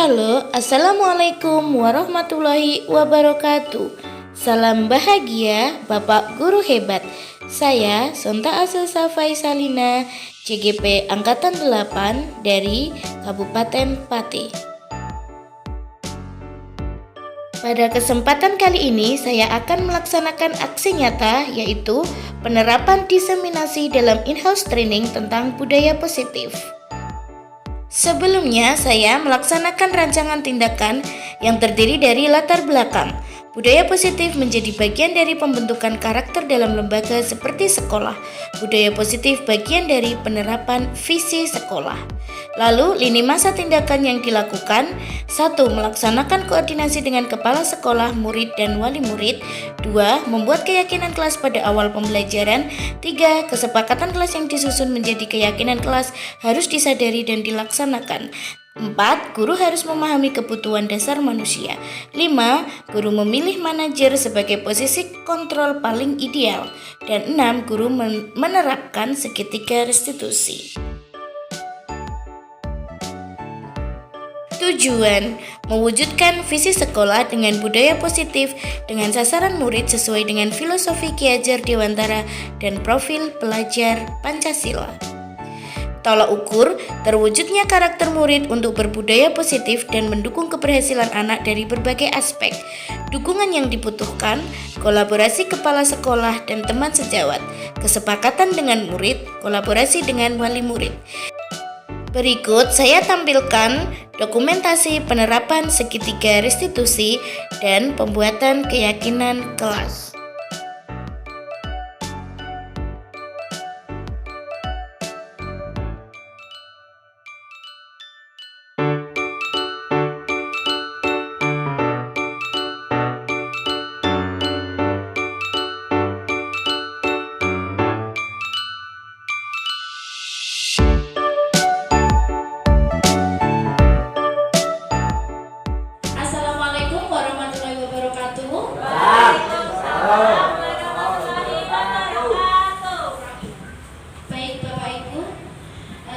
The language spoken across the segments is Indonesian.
Halo, assalamualaikum warahmatullahi wabarakatuh. Salam bahagia, Bapak Guru hebat. Saya Sonta Aselsa Faisalina, CGP Angkatan 8 dari Kabupaten Pati. Pada kesempatan kali ini saya akan melaksanakan aksi nyata, yaitu penerapan diseminasi dalam in-house training tentang budaya positif. Sebelumnya, saya melaksanakan rancangan tindakan yang terdiri dari latar belakang. Budaya positif menjadi bagian dari pembentukan karakter dalam lembaga seperti sekolah. Budaya positif bagian dari penerapan visi sekolah. Lalu, lini masa tindakan yang dilakukan: 1. Melaksanakan koordinasi dengan kepala sekolah, murid, dan wali murid. 2. Membuat keyakinan kelas pada awal pembelajaran. 3. Kesepakatan kelas yang disusun menjadi keyakinan kelas harus disadari dan dilaksanakan. 4. Guru harus memahami kebutuhan dasar manusia. 5. Guru memilih manajer sebagai posisi kontrol paling ideal. Dan 6. Guru menerapkan segitiga restitusi. Tujuan: mewujudkan visi sekolah dengan budaya positif dengan sasaran murid sesuai dengan filosofi Ki Hajar Dewantara dan profil pelajar Pancasila. Tolak ukur terwujudnya karakter murid untuk berbudaya positif dan mendukung keberhasilan anak dari berbagai aspek. Dukungan yang dibutuhkan: kolaborasi kepala sekolah dan teman sejawat, kesepakatan dengan murid, kolaborasi dengan wali murid. Berikut saya tampilkan dokumentasi penerapan segitiga restitusi dan pembuatan keyakinan kelas.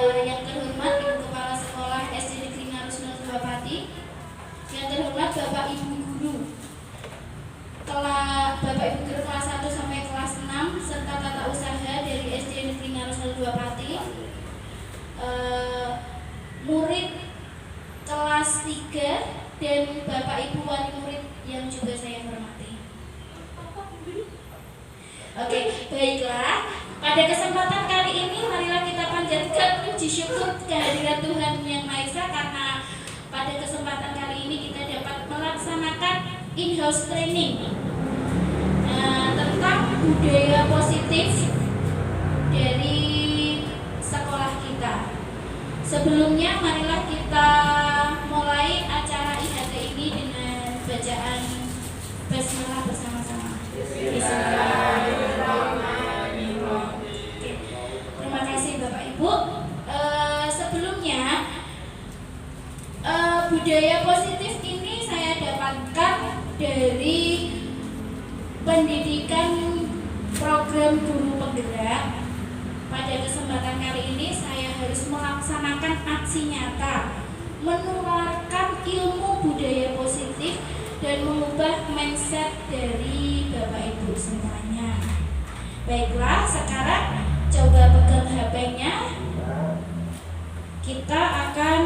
Yang terhormat Ibu Kepala Sekolah SD Negeri Ngarus 02 Pati, yang terhormat Bapak Ibu Guru kelas 1 sampai kelas 6 serta tata usaha dari SD Negeri Ngarus 02 Pati, murid kelas 3 dan Bapak Ibu wali murid yang juga saya hormati. Oke, baiklah. Pada kesempatan kali ini marilah kita panjatkan puji syukur kehadirat Tuhan Yang Maha Esa karena pada kesempatan kali ini kita dapat melaksanakan in-house training tentang budaya positif dari sekolah kita. Sebelumnya marilah kita mulai acara IHT ini dengan bacaan basmalah bersama-sama. Terima kasih Bapak Ibu. Sebelumnya budaya positif ini saya dapatkan dari pendidikan program guru penggerak. Pada kesempatan kali ini saya harus melaksanakan aksi nyata, menularkan ilmu budaya positif dan mengubah mindset dari Bapak Ibu semuanya. Baiklah, sekarang coba pegang HP-nya. Kita akan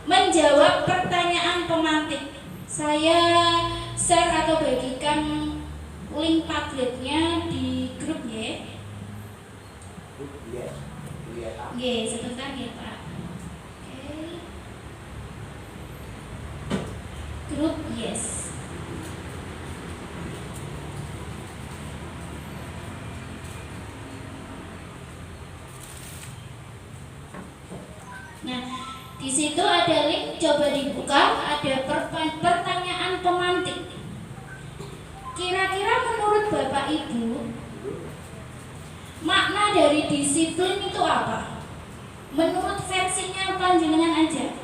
menjawab pertanyaan pemantik. Saya share atau bagikan link Padletnya di grup ya. Sebentar ya Pak. Oke. Grup yes. Nah, di situ ada link, coba dibuka, ada pertanyaan pemantik. Kira-kira menurut Bapak Ibu, makna dari disiplin itu apa? Menurut versinya panjenengan aja.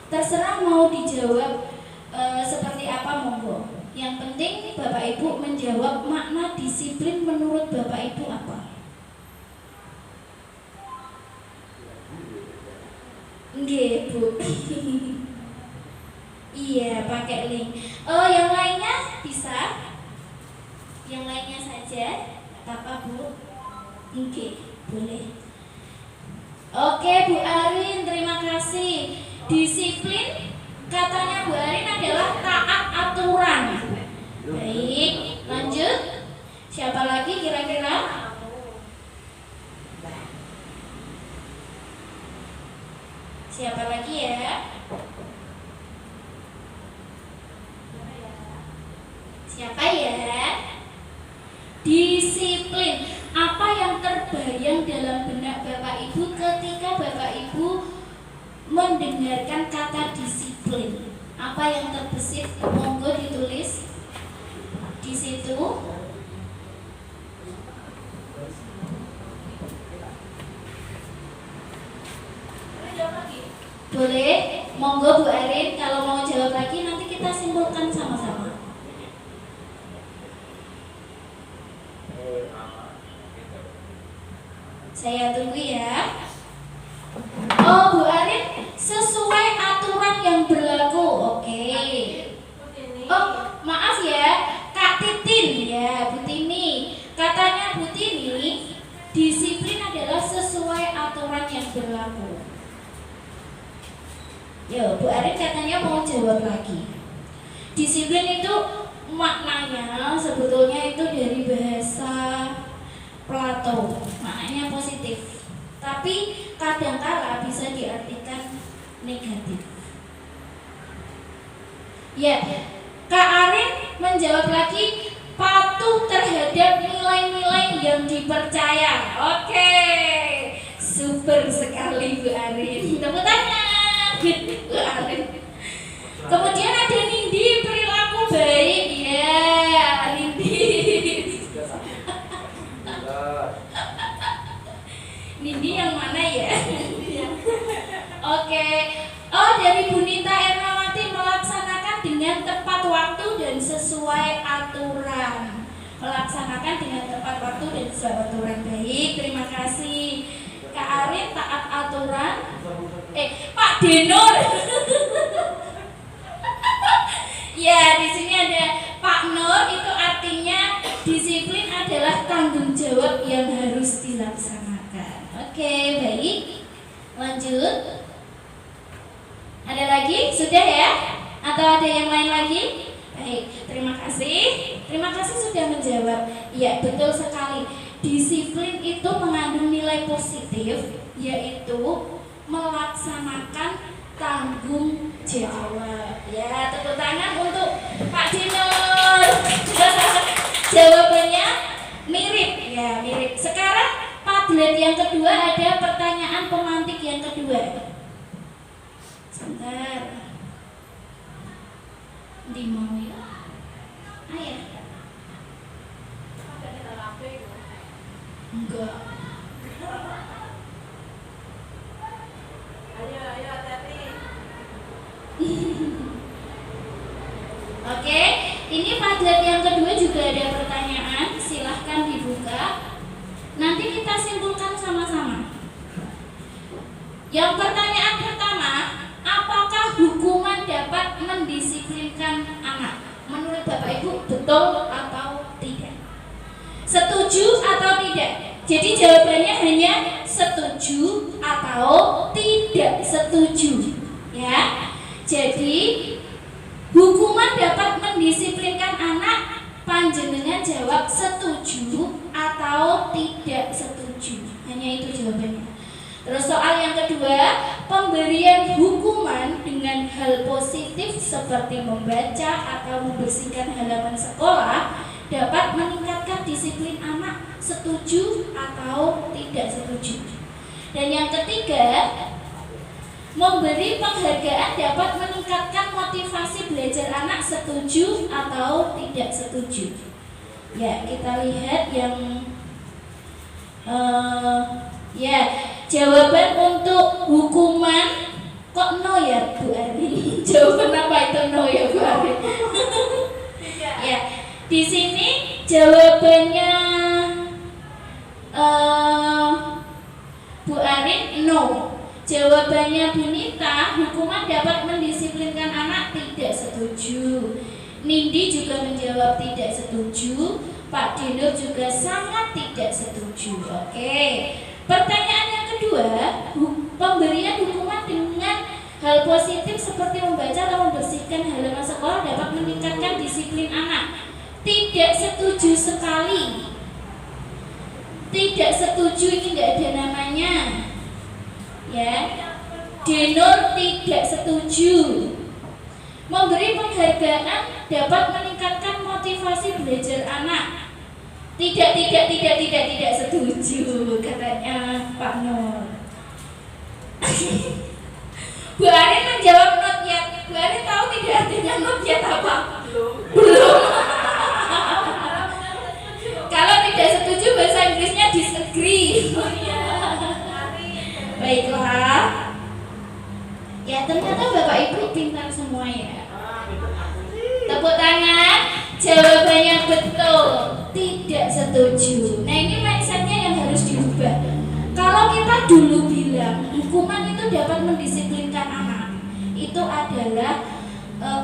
Terserah mau dijawab seperti apa, monggo. Yang penting Bapak Ibu menjawab makna disiplin menurut Bapak Ibu apa? Nggih, Bu. Iya, pakai link. Oh, yang lainnya bisa? Yang lainnya saja? Apa, Bu? Oke, boleh. Oke, Bu Arin, terima kasih. Disiplin, katanya Bu Arin adalah taat aturan. Baik, lanjut. Siapa lagi kira-kira? Siapa lagi ya? Siapa ya? Disiplin. Apa yang terbayang dalam benak Bapak Ibu ketika Bapak Ibu mendengarkan kata disiplin? Apa yang terbesit? Monggo ditulis di situ. Boleh, monggo Bu Arin. Kalau mau jawab lagi nanti kita simpulkan sama-sama. Saya tunggu ya. Oh, Bu Arin, sesuai aturan yang berlaku. Oke. Oh, maaf ya, Kak Titin ya, Bu Tini. Katanya Bu Tini, disiplin adalah sesuai aturan yang berlaku. Ya, Bu Arin katanya mau jawab lagi. Disiplin itu maknanya sebetulnya itu dari bahasa Plato, maknanya positif. Tapi kadangkala bisa diartikan negatif. Ya, Kak Arin menjawab lagi, patuh terhadap nilai-nilai yang dipercaya. Oke, super sekali Bu Arin. Tepuk tangan Bu Arin. Kemudian ada Nindi, perilaku baik. Ya, Nindi. Nindi yang mana ya? Oke. Oh, dari Bu Nita Ernawati, melaksanakan dengan tepat waktu dan sesuai aturan. Melaksanakan dengan tepat waktu dan sesuai aturan. Baik, terima kasih. Kak Arin taat aturan. Pak Denur. Ya, di sini ada Pak Nur, itu artinya disiplin adalah tanggung jawab yang harus dilaksanakan. Oke, baik. Lanjut. Ada lagi? Sudah ya? Atau ada yang lain lagi? Baik, terima kasih. Terima kasih sudah menjawab. Ya, betul sekali. Disiplin itu mengandung nilai positif, yaitu melaksanakan tanggung jawab. Ya, tepuk tangan untuk Pak Dinur. Jawabannya mirip, ya mirip. Sekarang Padlet yang kedua, ada pertanyaan pemantik yang kedua. Sebentar. Di mau ya? Ayah. Enggak. Ayo, hati-hati. Oke, ini Padlet yang kedua juga ada pertanyaan. Silahkan dibuka. Nanti kita simpulkan sama-sama. Yang pertanyaan pertama, apakah hukuman dapat mendisiplinkan anak? Menurut Bapak Ibu, betul atau tidak? Setuju atau tidak? Jadi jawabannya hanya setuju atau tidak setuju. Ya. Jadi hukuman dapat mendisiplinkan anak, panjenengan jawab setuju atau tidak setuju. Hanya itu jawabannya. Terus soal yang kedua, pemberian hukuman dengan hal positif seperti membaca atau membersihkan halaman sekolah dapat meningkatkan disiplin anak, setuju atau tidak setuju. Dan yang ketiga, memberi penghargaan dapat meningkatkan motivasi belajar anak, setuju atau tidak setuju. Ya, kita lihat yang ya, jawaban untuk hukuman kok no ya Bu Ari? Jawaban apa itu no ya Bu Ari? Ya, di sini jawabannya Bu Arin no. Jawabannya Bunita, hukuman dapat mendisiplinkan anak, tidak setuju. Nindi juga menjawab tidak setuju. Pak Dinur juga sangat tidak setuju. Oke. Pertanyaan yang kedua, pemberian hukuman dengan hal positif seperti membaca atau membersihkan halaman sekolah dapat meningkatkan disiplin anak. Tidak setuju sekali. Tidak setuju, ini nggak ada namanya. Ya. Dinur tidak setuju. Memberi penghargaan dapat meningkatkan motivasi belajar anak. Tidak setuju katanya Pak Nur. Bu Arin menjawab not yet. Bu Arin tahu tidak artinya not yet apa? Belum. Kalau tidak setuju bahasa Inggrisnya disagree. Baiklah. Ya ternyata Bapak Ibu pintar semua ya. Tepuk tangan. Jawabannya betul. Tidak setuju. Nah ini mindsetnya yang harus diubah. Kalau kita dulu bilang hukuman itu dapat mendisiplinkan anak, itu adalah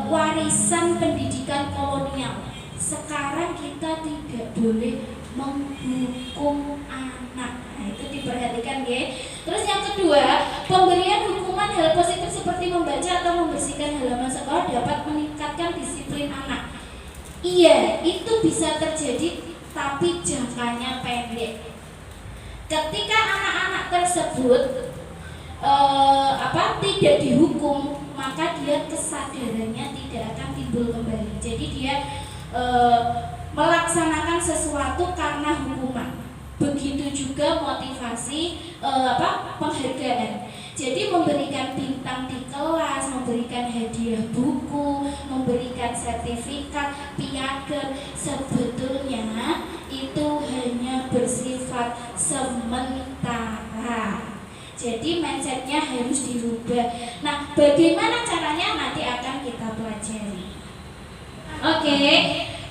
warisan pendidikan kolonial. Sekarang kita tidak boleh menghukum anak. Nah itu diperhatikan ya. Terus yang kedua, pemberian hukuman hal positif seperti membaca atau membersihkan halaman sekolah dapat meningkatkan disiplin anak. Iya, itu bisa terjadi, tapi jangkanya pendek. Ketika anak-anak tersebut tidak dihukum, maka dia kesadarannya tidak akan timbul kembali. Jadi dia melaksanakan sesuatu karena hukuman. Begitu juga motivasi penghargaan. Jadi memberikan bintang di kelas, memberikan hadiah buku, memberikan sertifikat, piagam, sebetulnya itu hanya bersifat sementara. Jadi mindsetnya harus dirubah. Nah, bagaimana caranya nanti akan kita pelajari. Oke,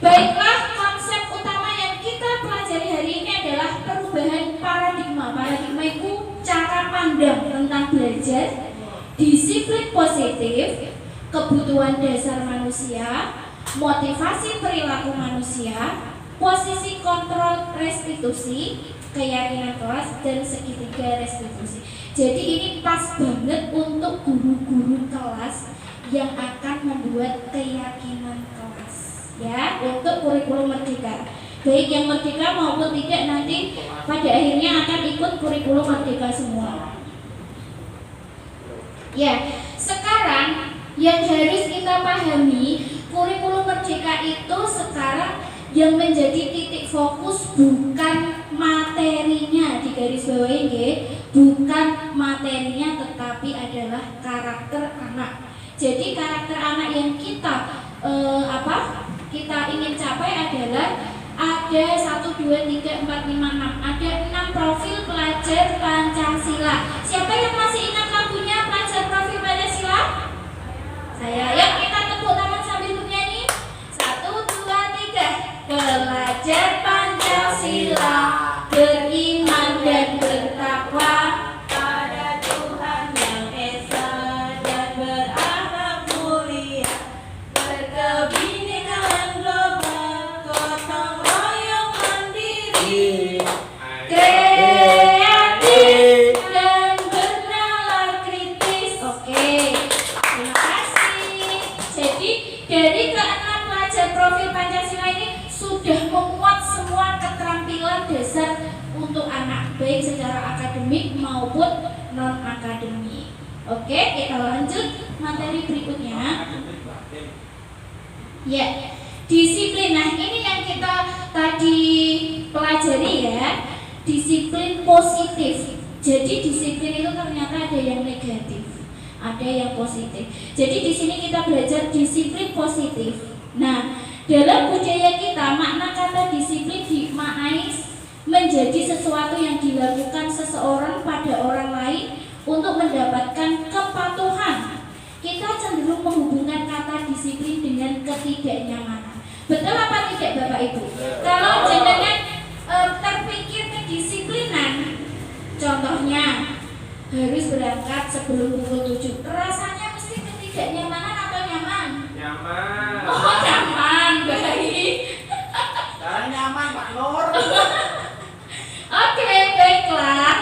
baiklah, konsep utama yang kita pelajari hari ini adalah perubahan paradigma. Paradigma itu cara pandang tentang belajar, disiplin positif, kebutuhan dasar manusia, motivasi perilaku manusia, posisi kontrol restitusi, keyakinan kelas, dan segitiga restitusi. Jadi ini pas banget untuk guru-guru kelas yang akan membuat keyakinan kelas, ya, untuk kurikulum merdeka. Baik yang merdeka maupun tidak, nanti pada akhirnya akan ikut kurikulum merdeka semua. Ya, sekarang yang harus kita pahami, kurikulum merdeka itu sekarang yang menjadi titik fokus bukan materinya, di garis bawahi nggih, bukan materinya tetapi adalah karakter anak. Jadi karakter anak yang kita kita ingin capai adalah ada 1, 2, 3, 4, 5, 6. Ada 6 profil pelajar Pancasila. Siapa yang masih ingat lagunya pelajar profil Pancasila? Saya. Yuk kita tepuk tangan sambil bernyanyi. 1, 2, 3. Pelajar Pancasila beriman dan bertakwa pada Tuhan yang esa dan berakhlak mulia, berkebinekaan global, gotong royong mandiri, kreatif dan bernalar kritis. Oke, terima kasih. Jadi dari ke-6 pelajar profil Pancasila ini sudah memuat semua keterampilan dasar untuk anak, baik secara akademik maupun non-akademik. Oke, kita lanjut materi berikutnya. Ya, disiplin. Nah, ini yang kita tadi pelajari ya, disiplin positif. Jadi disiplin itu ternyata ada yang negatif, ada yang positif. Jadi di sini kita belajar disiplin positif. Nah, dalam budaya kita makna kata disiplin dimaknai menjadi sesuatu yang dilakukan seseorang pada orang lain untuk mendapatkan kepatuhan. Kita cenderung menghubungkan kata disiplin dengan ketidaknyamanan. Betul apa tidak Bapak Ibu? Kalau jenengan terpikir kedisiplinan, contohnya harus berangkat sebelum pukul 7. Rasanya mesti ketidaknyamanan atau nyaman? Nyaman. Oh, nyaman, baik. Sekarang nyaman Pak Nur. Oke, baiklah.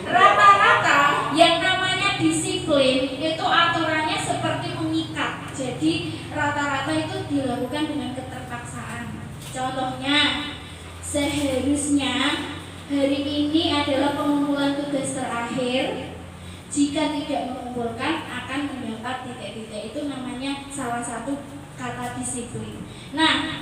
Rata-rata yang namanya disiplin itu aturannya seperti mengikat. Jadi rata-rata itu dilakukan dengan keterpaksaan. Contohnya, seharusnya hari ini adalah pengumpulan tugas terakhir. Jika tidak mengumpulkan akan mendapat titik-titik. Itu namanya salah satu kata disiplin. Nah,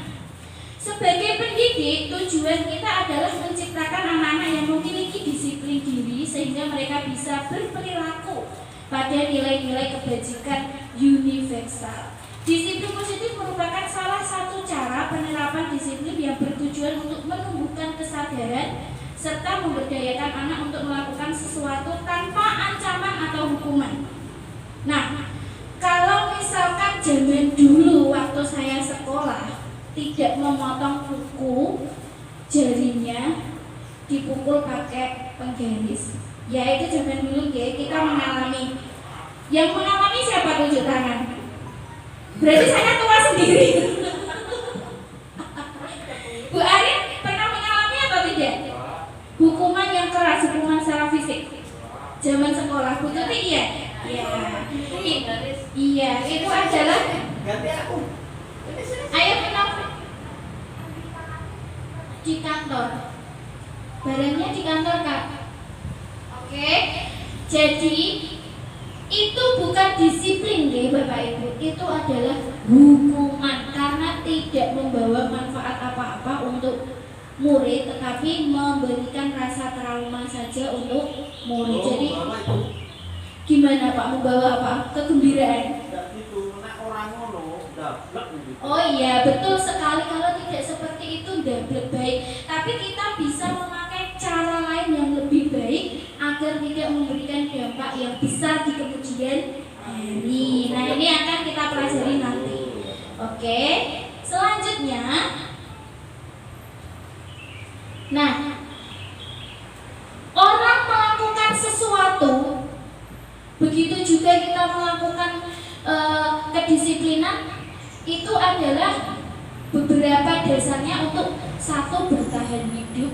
sebagai pendidik, tujuan kita adalah menciptakan anak-anak yang memiliki disiplin diri sehingga mereka bisa berperilaku pada nilai-nilai kebajikan universal. Disiplin positif merupakan salah satu cara penerapan disiplin yang bertujuan untuk menumbuhkan kesadaran serta memberdayakan anak untuk melakukan sesuatu tanpa ancaman atau hukuman. Nah, kalau misalkan zaman dulu waktu saya sekolah tidak memotong kuku jarinya dipukul pakai penggaris. Ya itu zaman dulu ya, kita mengalami. Yang mengalami siapa, tunjuk tangan? Berarti saya tua sendiri. Bu Arin pernah mengalami atau tidak? Hukuman yang keras, hukuman secara fisik. Zaman sekolah, Bu Tuti iya? Iya. Iya, itu adalah Ganti aku. ayo kita di kantor. Barangnya di kantor, Kak. Oke. Jadi itu bukan disiplin deh Bapak Ibu. Itu adalah hukuman karena tidak membawa manfaat apa-apa untuk murid, tetapi memberikan rasa trauma saja untuk murid. Jadi gimana Pak, membawa apa? Kegembiraan. Oh iya, betul sekali. Kalau tidak seperti itu tidak baik. Tapi kita bisa memakai cara lain yang lebih baik agar tidak memberikan dampak yang besar di kemudian hari. Nah, ini akan kita pelajari nanti. Oke. Selanjutnya, nah, orang melakukan sesuatu, begitu juga kita melakukan kedisiplinan, itu adalah beberapa dasarnya untuk satu, bertahan hidup,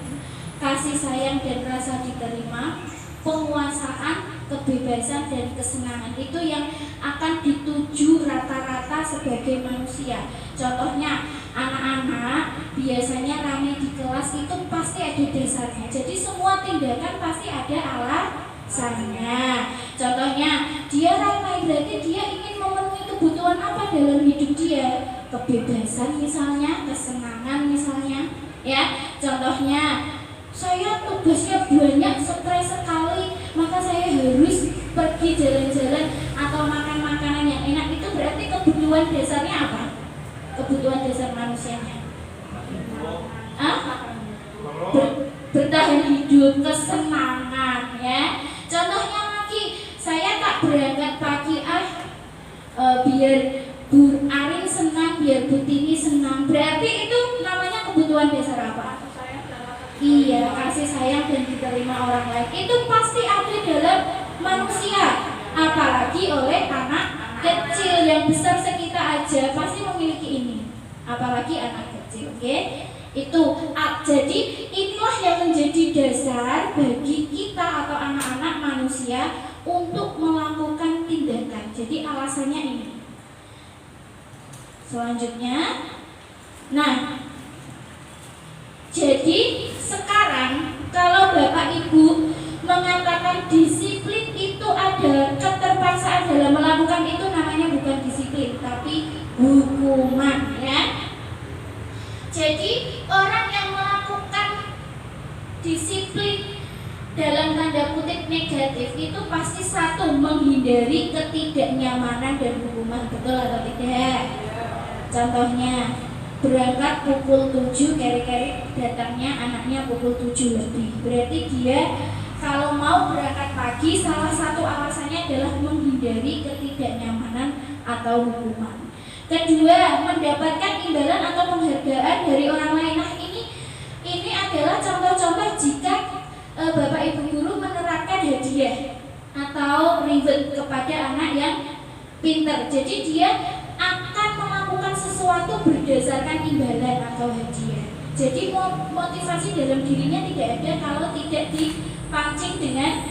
kasih sayang dan rasa diterima, penguasaan, kebebasan dan kesenangan. Itu yang akan dituju rata-rata sebagai manusia. Contohnya, anak-anak biasanya ramai di kelas itu pasti ada dasarnya. Jadi semua tindakan pasti ada alasannya. Contohnya, dia ramai berarti dia ingin memenuhi kebutuhan apa dalam hidup dia? Kebebasan misalnya, kesenangan misalnya. Ya, contohnya, saya tugasnya banyak, stres sekali, maka saya harus pergi jalan-jalan atau makan makanan yang enak. Itu berarti kebutuhan dasarnya apa? Kebutuhan dasar manusianya. Bertahan hidup, kesenangan, ya. Contohnya lagi, saya tak berangkat pagi biar Bu Arin senang, biar Bu Tini senang. Berarti itu namanya kebutuhan dasar apa? Iya, kasih sayang dan diterima orang lain. Itu pasti ada dalam manusia. Apalagi oleh anak kecil. Yang besar sekitar aja pasti memiliki ini. Apalagi anak kecil, oke? Itu jadi inilah yang menjadi dasar bagi kita atau anak-anak manusia untuk melakukan tindakan. Jadi alasannya ini. Selanjutnya, nah, jadi sekarang kalau Bapak Ibu mengatakan disiplin itu ada keterpaksaan dalam melakukan itu, namanya bukan disiplin tapi hukuman, ya. Jadi orang yang melakukan disiplin dalam tanda kutip negatif itu pasti satu, menghindari ketidaknyamanan dan hukuman. Betul atau tidak? Contohnya, berangkat pukul 7, keri-keri datangnya anaknya pukul 7 lebih. Berarti dia kalau mau berangkat pagi, salah satu alasannya adalah menghindari ketidaknyamanan atau hukuman. Kedua, mendapatkan imbalan atau penghargaan dari orang lain. Nah, ini adalah contoh-contoh jika Bapak Ibu guru menerapkan hadiah. atau reward kepada anak yang pinter. Jadi dia akan melakukan sesuatu berdasarkan imbalan atau hadiah. Jadi motivasi dalam dirinya tidak ada kalau tidak dipancing dengan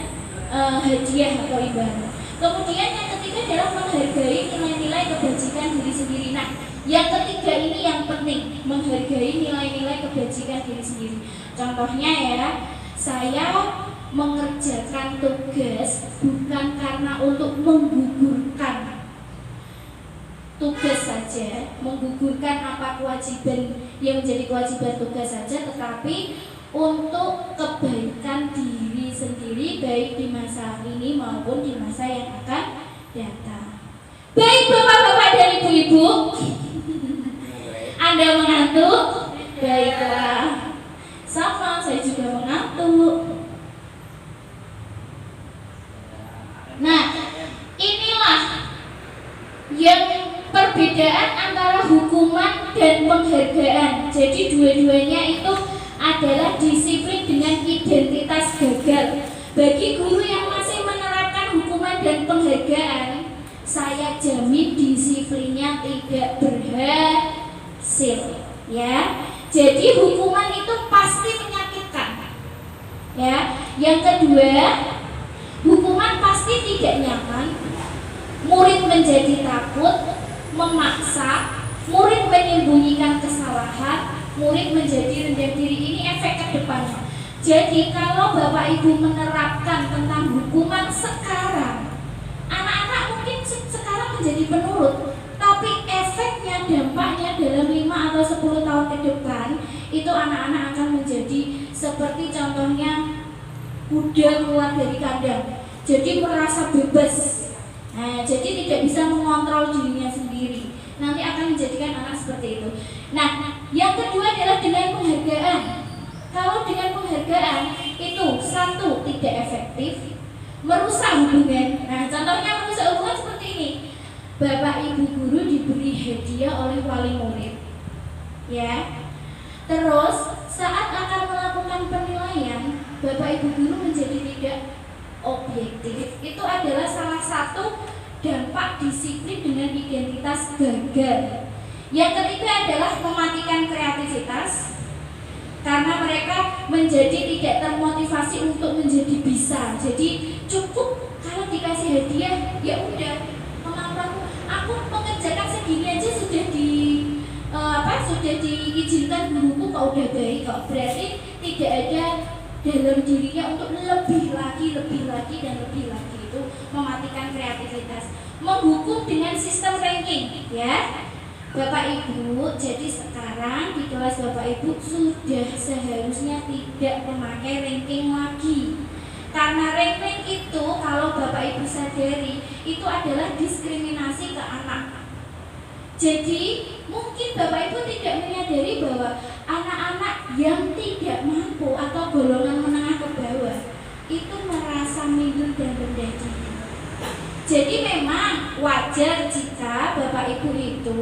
hadiah atau imbalan. Kemudian yang ketiga adalah menghargai nilai-nilai kebajikan diri sendiri. Nah, yang ketiga ini yang penting, menghargai nilai-nilai kebajikan diri sendiri. Contohnya ya, saya mengerjakan tugas bukan karena untuk menggugurkan tugas saja, menggugurkan apa kewajiban yang menjadi kewajiban tugas saja, tetapi untuk kebaikan diri sendiri baik di masa ini maupun di masa yang akan datang. Baik bapak-bapak dan ibu-ibu, Anda mengantuk? Baiklah, sama saya juga mengantuk. Nah, inilah yang perbedaan antara hukuman dan penghargaan. Jadi dua-duanya itu adalah disiplin dengan identitas gagal. Bagi guru yang masih menerapkan hukuman dan penghargaan, saya jamin disiplinnya tidak berhasil, ya. Jadi hukuman itu pasti menyakitkan, ya. Yang kedua, hukuman pasti tidak nyaman. Murid menjadi takut, memaksa, murid menyembunyikan kesalahan, murid menjadi rendah diri. Ini efek ke depannya. Jadi kalau Bapak Ibu menerapkan tentang hukuman sekarang, anak-anak mungkin sekarang menjadi penurut, tapi efeknya, dampaknya dalam 5 atau 10 tahun ke depan, itu anak-anak akan menjadi seperti contohnya kuda keluar dari kandang, jadi merasa bebas. Nah, jadi tidak bisa mengontrol dirinya sendiri. Nanti akan menjadikan anak seperti itu. Nah, yang kedua adalah dengan penghargaan. Kalau dengan penghargaan itu satu, tidak efektif, merusak hubungan. Nah, contohnya merusak hubungan seperti ini. Bapak Ibu guru diberi hadiah oleh wali murid, ya. Terus saat akan melakukan penilaian, Bapak Ibu guru menjadi tidak objektif. Itu adalah salah satu dampak disiplin dengan identitas gagal. Yang ketiga adalah mematikan kreativitas, karena mereka menjadi tidak termotivasi untuk menjadi bisa. Jadi cukup kalau dikasih hadiah, ya udah, kemampuanku, aku mengerjakan segini aja sudah sudah diizinkan guruku, kok udah baik kok. Berarti tidak ada dalam dirinya untuk lebih lagi dan lebih lagi. Itu mematikan kreativitas. Menghukum dengan sistem ranking, ya. Bapak Ibu, jadi sekarang di kelas Bapak Ibu sudah seharusnya tidak memakai ranking lagi. Karena ranking itu kalau Bapak Ibu sadari itu adalah diskriminasi ke anak. Jadi mungkin Bapak Ibu tidak menyadari bahwa anak-anak yang tidak mampu atau golongan menengah ke bawah itu merasa minder dan rendah diri. Jadi memang wajar jika Bapak Ibu itu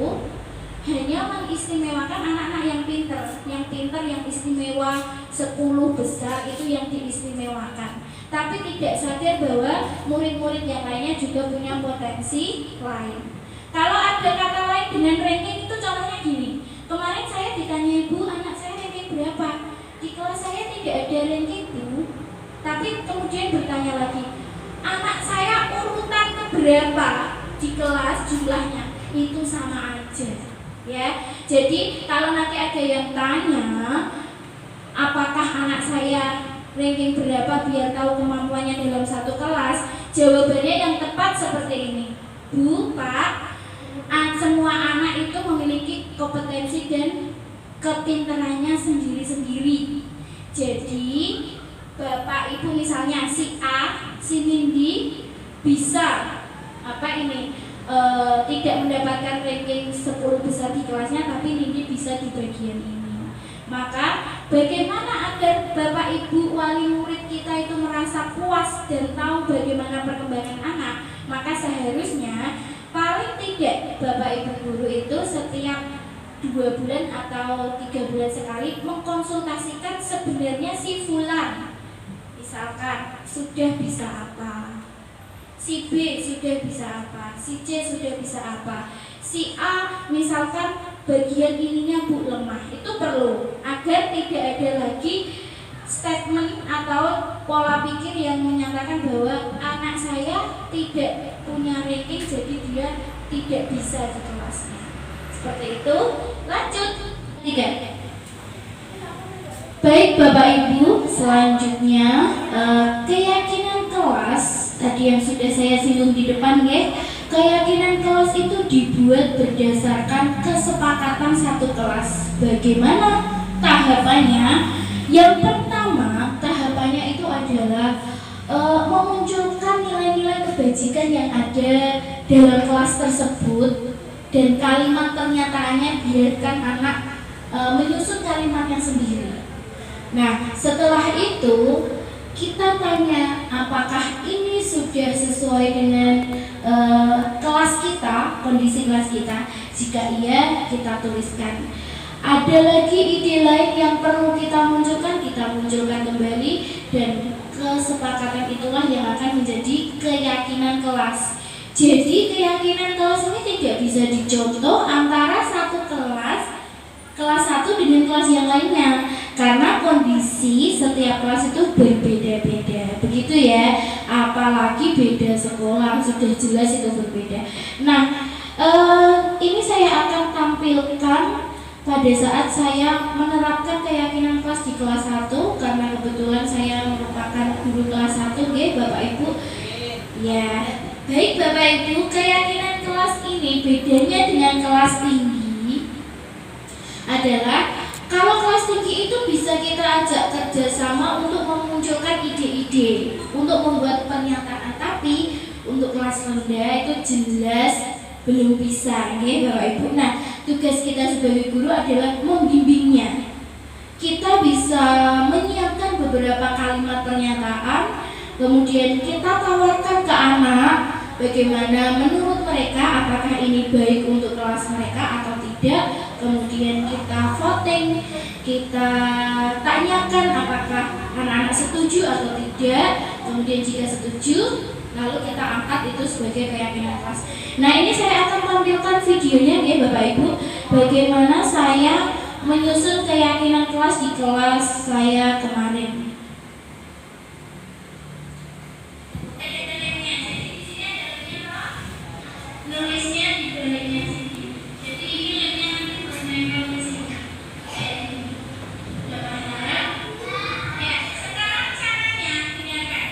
hanya mengistimewakan anak-anak yang pintar, yang istimewa 10 besar itu yang diistimewakan. Tapi tidak sadar bahwa murid-murid yang lainnya juga punya potensi lain. Kalau ada kata lain dengan ranking itu contohnya gini. Kemarin saya ditanya, Bu, anak saya ranking berapa? Di kelas saya tidak ada ranking, Bu. Tapi kemudian bertanya lagi, anak saya urutan keberapa di kelas jumlahnya? Itu sama aja. Ya, jadi kalau nanti ada yang tanya apakah anak saya ranking berapa biar tahu kemampuannya dalam satu kelas, jawabannya yang tepat seperti ini. Bu, Pak, semua anak itu memiliki kompetensi dan kepintarannya sendiri-sendiri. Jadi Bapak Ibu misalnya si A, si Nindi bisa tidak mendapatkan ranking 10 besar di kelasnya, tapi Nindi bisa di bagian ini. Maka bagaimana agar Bapak Ibu wali murid kita itu merasa puas dan tahu bagaimana perkembangan anak? Maka seharusnya paling tidak Bapak Ibu guru itu setiap 2 bulan atau 3 bulan sekali mengkonsultasikan sebenarnya si fulan misalkan sudah bisa apa, si B sudah bisa apa, si C sudah bisa apa, si A misalkan bagian ininya Bu lemah. Itu perlu agar tidak ada lagi statement atau pola pikir yang menyatakan bahwa anak saya tidak punya ranking jadi dia tidak bisa di kelasnya. Seperti itu. Lanjut 3. Baik Bapak Ibu, selanjutnya keyakinan kelas tadi yang sudah saya singgung di depan ya. Keyakinan kelas itu dibuat berdasarkan kesepakatan satu kelas. Bagaimana tahapannya? Yang pertama, tahapannya itu adalah memunculkan nilai-nilai kebajikan yang ada dalam kelas tersebut, dan kalimat pernyataannya biarkan anak menyusun kalimatnya sendiri. Nah, setelah itu kita tanya apakah ini sudah sesuai dengan kelas kita, kondisi kelas kita. Jika iya, kita tuliskan. Ada lagi ide lain yang perlu kita munculkan kembali, dan kesepakatan itulah yang akan menjadi keyakinan kelas. Jadi keyakinan kelas ini tidak bisa dicontoh antara satu kelas 1 dengan kelas yang lainnya, karena kondisi setiap kelas itu berbeda-beda, begitu ya. Apalagi beda sekolah, sudah jelas itu berbeda. Nah, ini saya akan tampilkan pada saat saya menerapkan keyakinan kelas di kelas 1, karena kebetulan saya merupakan guru kelas 1 ya Bapak Ibu. Ya, baik Bapak Ibu, keyakinan kelas ini bedanya dengan kelas tinggi adalah kalau kelas tinggi itu bisa kita ajak kerjasama untuk memunculkan ide-ide, untuk membuat pernyataan, tapi untuk kelas rendah itu jelas belum bisa ya Bapak Ibu. Nah, tugas kita sebagai guru adalah membimbingnya. Kita bisa menyiapkan beberapa kalimat pernyataan, kemudian kita tawarkan ke anak bagaimana menurut mereka, apakah ini baik untuk kelas mereka atau tidak. Kemudian kita voting, kita tanyakan apakah anak-anak setuju atau tidak. Kemudian jika setuju, lalu kita angkat itu sebagai keyakinan kelas. Nah, ini saya akan tampilkan videonya ya Bapak Ibu, bagaimana saya menyusun keyakinan kelas di kelas saya kemarin. Nulisnya di baliknya sini. Jadi ini lemnya nanti menempel di sini. Ya, sekarang caranya dengarkan.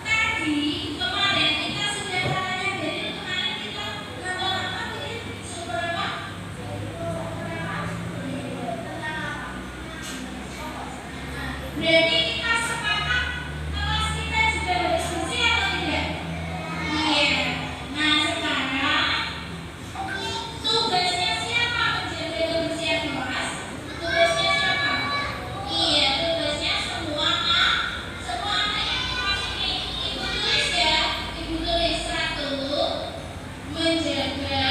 Tadi kemarin kita sudah caranya, jadi kemarin kita nonton apa tadi? Seberapa? Berarti kita sepakat kelas kita juga harus bersih atau tidak? Iya. Nah, sekarang tugasnya siapa menjaga kebersihan kelas? Tugasnya siapa? Iya, tugasnya semua anak yang di kelas ini. Ibu tulis ya, ibu tulis 1, menjaga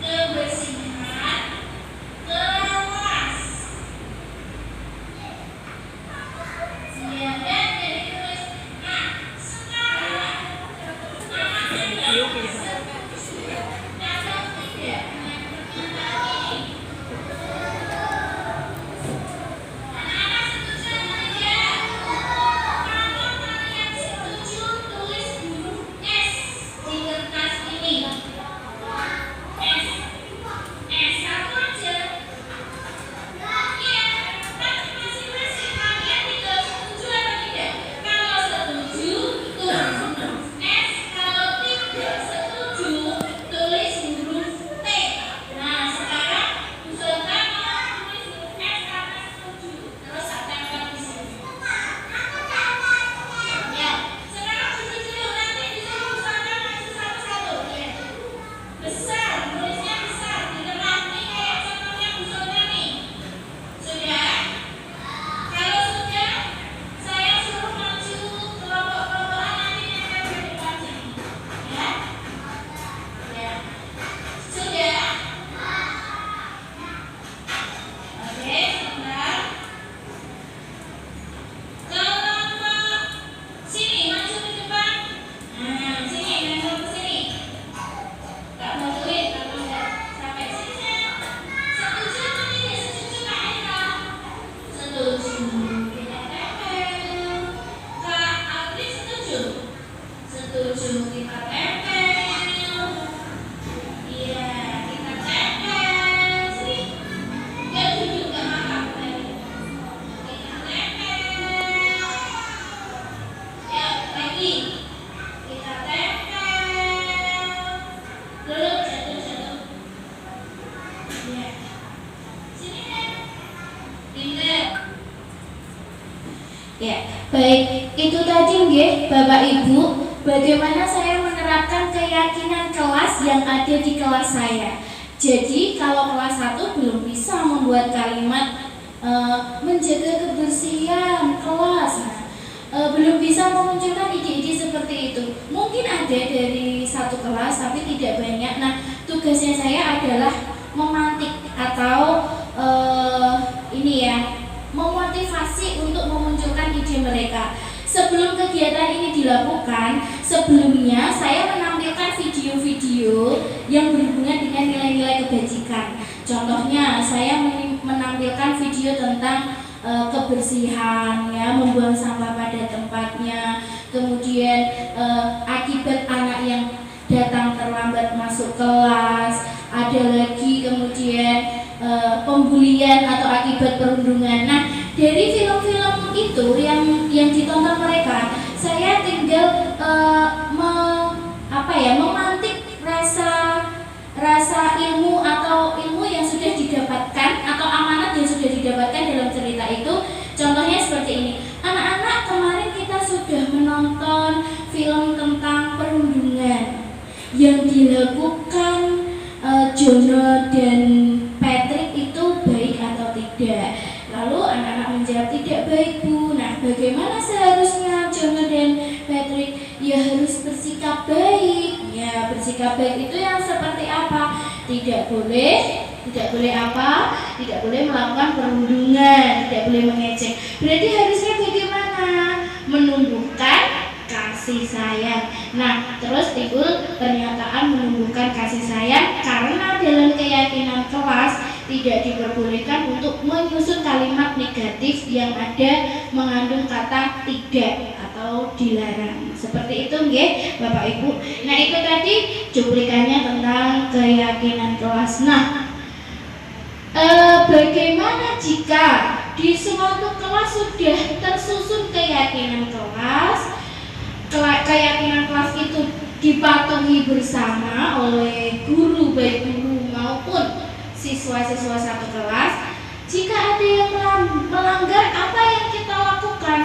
kebersihan kelas. Iya, dan jadi tulis. Nah, sekarang kalau tidak setuju Kita tempel. Iya, kita tempel. Sini. Dia duduk gak makan tadi. Kita tempel. Ya, lagi. Kita tempel. Duduk, jatuh. Iya. Sini, Nek. Pindah. Ya, baik. Itu tadi nggih, Bapak Ibu, bagaimana saya menerapkan keyakinan kelas yang ada di kelas saya. Jadi, kalau kelas 1 belum bisa membuat kalimat menjaga kebersihan kelas. Belum bisa memunculkan ide-ide seperti itu. Mungkin ada dari satu kelas tapi tidak banyak. Nah, tugasnya saya adalah memantik atau memotivasi untuk memunculkan ide mereka. Sebelum kegiatan ini dilakukan, sebelumnya saya menampilkan video-video yang berhubungan dengan nilai-nilai kebajikan. Contohnya, saya menampilkan video tentang kebersihan, ya, membuang sampah pada tempatnya, kemudian akibat anak yang datang terlambat masuk kelas, ada lagi kemudian pembulian atau akibat perundungan. Nah, dari film-film itu yang ditonton mereka, saya tinggal memantik rasa ilmu atau ilmu yang sudah didapatkan atau amanat yang sudah didapatkan dalam cerita itu. Contohnya seperti ini. Anak-anak, kemarin kita sudah menonton film tentang perundungan yang dilakukan Jono dan Patrick itu baik atau tidak. Lalu anak-anak menjawab tidak baik, Bu. Nah, bagaimana seharusnya Jono dan Patrick? Ya harus bersikap baik. Ya, bersikap baik itu yang seperti apa? Tidak boleh apa? Tidak boleh melakukan perundungan, tidak boleh mengejek. Berarti harusnya bagaimana? Menumbuhkan kasih sayang. Nah, terus timbul pernyataan menumbuhkan kasih sayang karena dalam keyakinan kelas tidak diperbolehkan untuk menyusun kalimat negatif yang ada mengandung kata tidak atau dilarang. Seperti itu nggih, Bapak Ibu. Nah, itu tadi cuplikannya tentang keyakinan kelas. Nah, bagaimana jika di suatu kelas sudah tersusun keyakinan kelas? Keyakinan kelas itu dipatuhi bersama oleh guru, baik guru maupun siswa-siswa satu kelas. Jika ada yang melanggar, apa yang kita lakukan?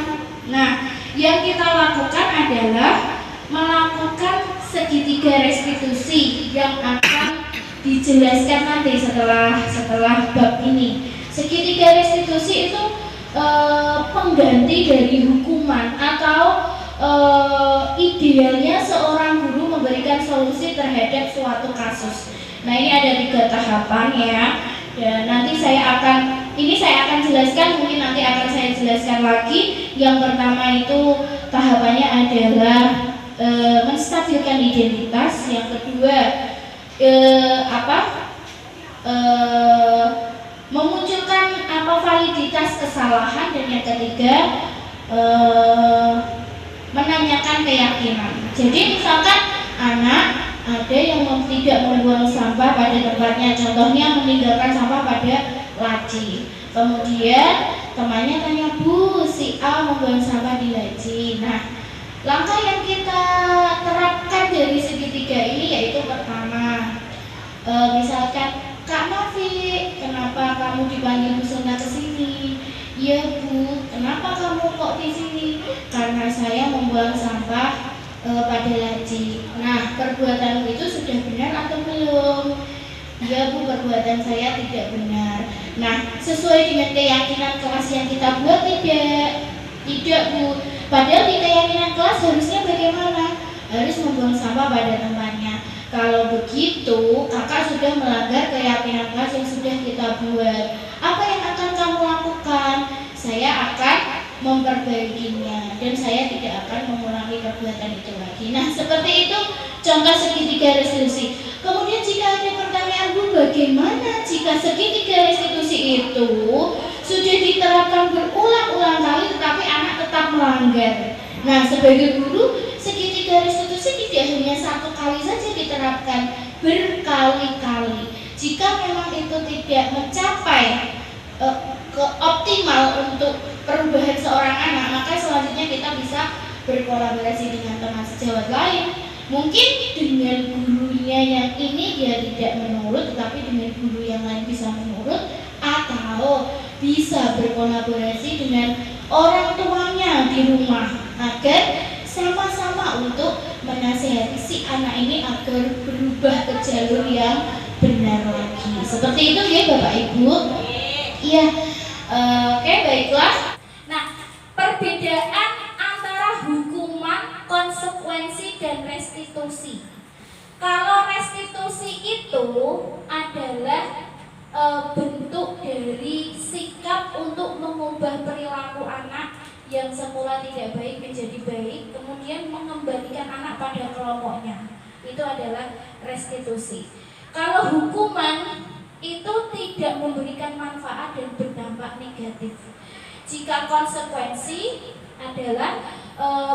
Nah, yang kita lakukan adalah melakukan segitiga restitusi yang akan dijelaskan nanti setelah bab ini. Segitiga restitusi itu pengganti dari hukuman atau idealnya seorang guru memberikan solusi terhadap suatu kasus. Nah, ini ada 3 tahapan ya. Dan nanti saya akan jelaskan, mungkin nanti akan saya jelaskan lagi. Yang pertama itu tahapannya adalah menstabilkan identitas. Yang kedua memunculkan validitas kesalahan, dan yang ketiga menanyakan keyakinan. Jadi misalkan anak ada yang tidak membuang sampah pada tempatnya, contohnya meninggalkan sampah pada laci. Kemudian temannya tanya, Bu, si A membuang sampah di laci. Nah, langkah yang kita terapkan dari segitiga ini yaitu pertama, misalkan, Kak Nafi, kenapa kamu dipanggil Bu Sona ke sini? Ya Bu, kenapa kamu kok di sini? Karena saya membuang sampah pada laci. Nah, perbuatan itu sudah benar atau belum? Ya Bu, perbuatan saya tidak benar. Nah, sesuai dengan keyakinan kelas yang kita buat tidak Bu. Padahal di keyakinan kelas harusnya bagaimana? Harus membuang sampah pada tempatnya. Kalau begitu, kakak sudah melanggar keyakinan kelas yang sudah kita buat. Apa yang akan kamu lakukan? Saya akan memperbaikinya dan saya tidak akan mengulangi perbuatan itu lagi. Nah, seperti itu contoh segitiga restitusi. Kemudian jika ada pertanyaan, Bu, bagaimana jika segitiga restitusi itu sudah diterapkan berulang-ulang kali tetapi anak tetap melanggar? Nah, sebagai guru, segitiga restitusi sih tidak hanya satu kali saja diterapkan, berkali-kali. Jika memang itu tidak mencapai optimal untuk perubahan seorang anak, maka selanjutnya kita bisa berkolaborasi dengan teman sejawat lain. Mungkin dengan gurunya yang ini dia tidak menurut, tetapi dengan guru yang lain bisa menurut, atau bisa berkolaborasi dengan orang tuanya di rumah agar sama-sama untuk menasihati si anak ini agar berubah ke jalur yang benar lagi. Seperti itu ya Bapak Ibu. Iya. Oke, baiklah. Nah, perbedaan antara hukuman, konsekuensi, dan restitusi. Kalau restitusi itu adalah bentuk dari sikap untuk mengubah perilaku anak yang semula tidak baik menjadi baik, kemudian mengembalikan anak pada kelompoknya. Itu adalah restitusi. Kalau hukuman itu tidak memberikan manfaat dan berdampak negatif. Jika konsekuensi adalah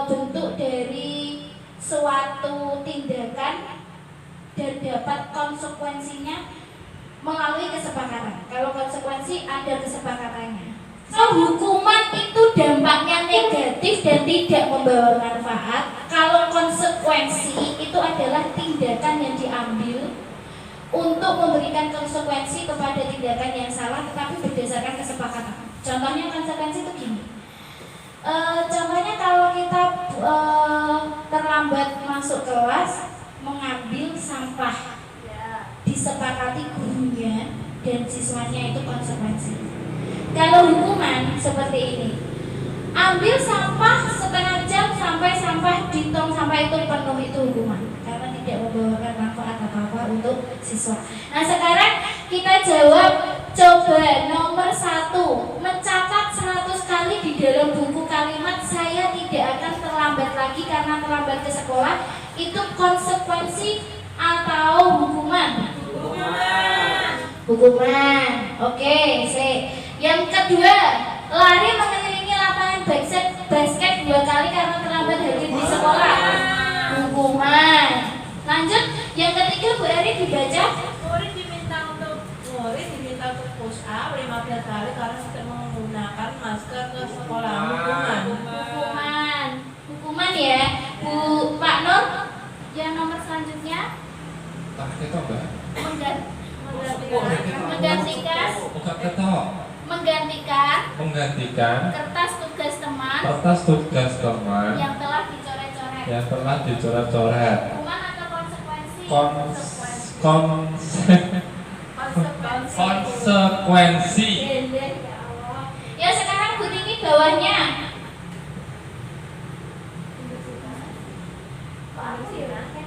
bentuk dari suatu tindakan dan dapat konsekuensinya melalui kesepakatan. Kalau konsekuensi ada kesepakatannya. Hukuman itu dampaknya negatif dan tidak membawa manfaat. Kalau konsekuensi itu adalah tindakan yang diambil untuk memberikan konsekuensi kepada tindakan yang salah, tetapi berdasarkan kesepakatan. Contohnya konsekuensi itu gini. Contohnya kalau kita terlambat masuk kelas, mengambil sampah, disepakati gurunya dan siswanya, itu konsekuensi. Kalau hukuman seperti ini, ambil sampah setengah jam sampai sampah di tong sampah itu penuh, itu hukuman karena tidak membawakan manfaat apa-apa untuk siswa. Nah, sekarang kita jawab. Coba nomor 1, mencatat 100 kali di dalam buku kalimat "saya tidak akan terlambat lagi karena terlambat ke sekolah". Itu konsekuensi atau hukuman? Hukuman. Oke, yang kedua, lari mengelilingi lapangan basket 2 kali karena terlambat hadir di sekolah. Hukuman. Lanjut, yang ketiga Bu Eri dibaca. Murid diminta untuk push up 15 kali karena tidak menggunakan masker ke sekolah. Hukuman ya. Pak Nur, yang nomor selanjutnya. Menggantikan kertas tugas teman yang telah dicoret-coret. Hukuman atau konsekuensi? Konsekuensi. Ya, sekarang Bu Tini bawahnya.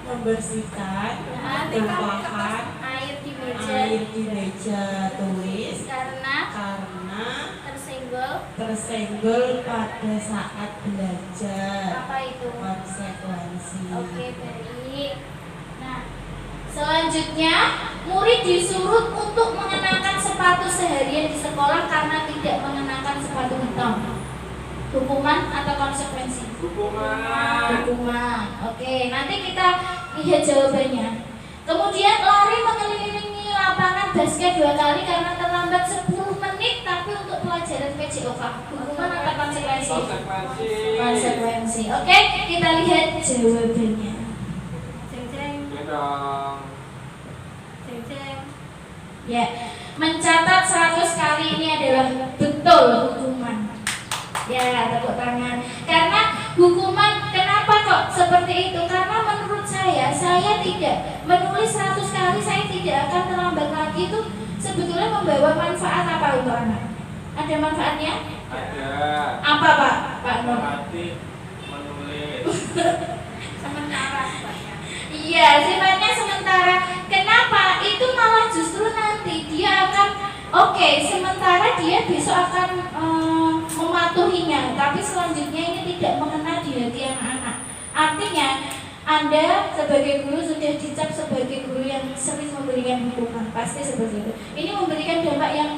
Membersihkan, menumpahkan air di meja tulis karena tersenggol pada saat belajar. Apa itu? Konsekuensi. Oke, baik. Nah, selanjutnya murid disuruh untuk mengenakan sepatu seharian di sekolah karena tidak mengenakan sepatu hitam. Hukuman atau konsekuensi? Hukuman. Oke, nanti kita lihat jawabannya. Kemudian lari mengelilingi lapangan basket 2 kali karena terlambat 10 menit tapi untuk pelajaran PJOK. Hukuman atau konsekuensi? Konsekuensi. Oke, kita lihat jawabannya. Ya, mencatat 100 kali ini adalah betul hukuman. Ya, tepuk tangan. Karena hukuman, kenapa kok seperti itu? Karena menurut saya tidak menulis 100 kali, saya tidak akan terlambat lagi, itu sebetulnya membawa manfaat apa untuk anak? Ada manfaatnya? Ada. Apa Pak Nur? Menulis. Sementara. Iya, sifatnya sementara. Kenapa? Itu malah justru nanti dia akan sementara dia besok akan mematuhinya, tapi selanjutnya ini tidak mengena di hati anak-anak. Artinya Anda sebagai guru sudah dicap sebagai guru yang sering memberikan hukuman, pasti seperti itu. Ini memberikan dampak yang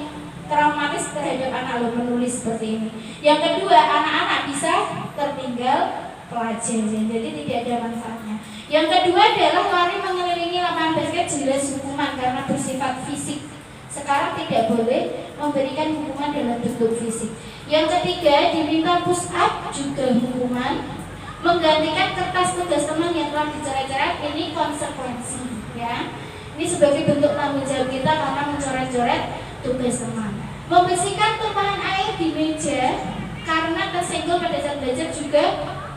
traumatis terhadap anak lo menulis seperti ini. Yang kedua, anak-anak bisa tertinggal pelajaran, jadi tidak ada manfaatnya. Yang kedua adalah lari mengelilingi lapangan basket, jelas hukuman karena bersifat fisik. Sekarang tidak boleh memberikan hukuman dalam bentuk fisik. Yang ketiga, diminta push up juga hukuman. Menggantikan kertas tugas teman yang telah dicoret-coret, ini konsekuensi, ya. Ini sebagai bentuk tanggung jawab kita karena mencoret-coret tugas teman. Membersihkan tumpahan air di meja karena tersenggol pada saat belajar juga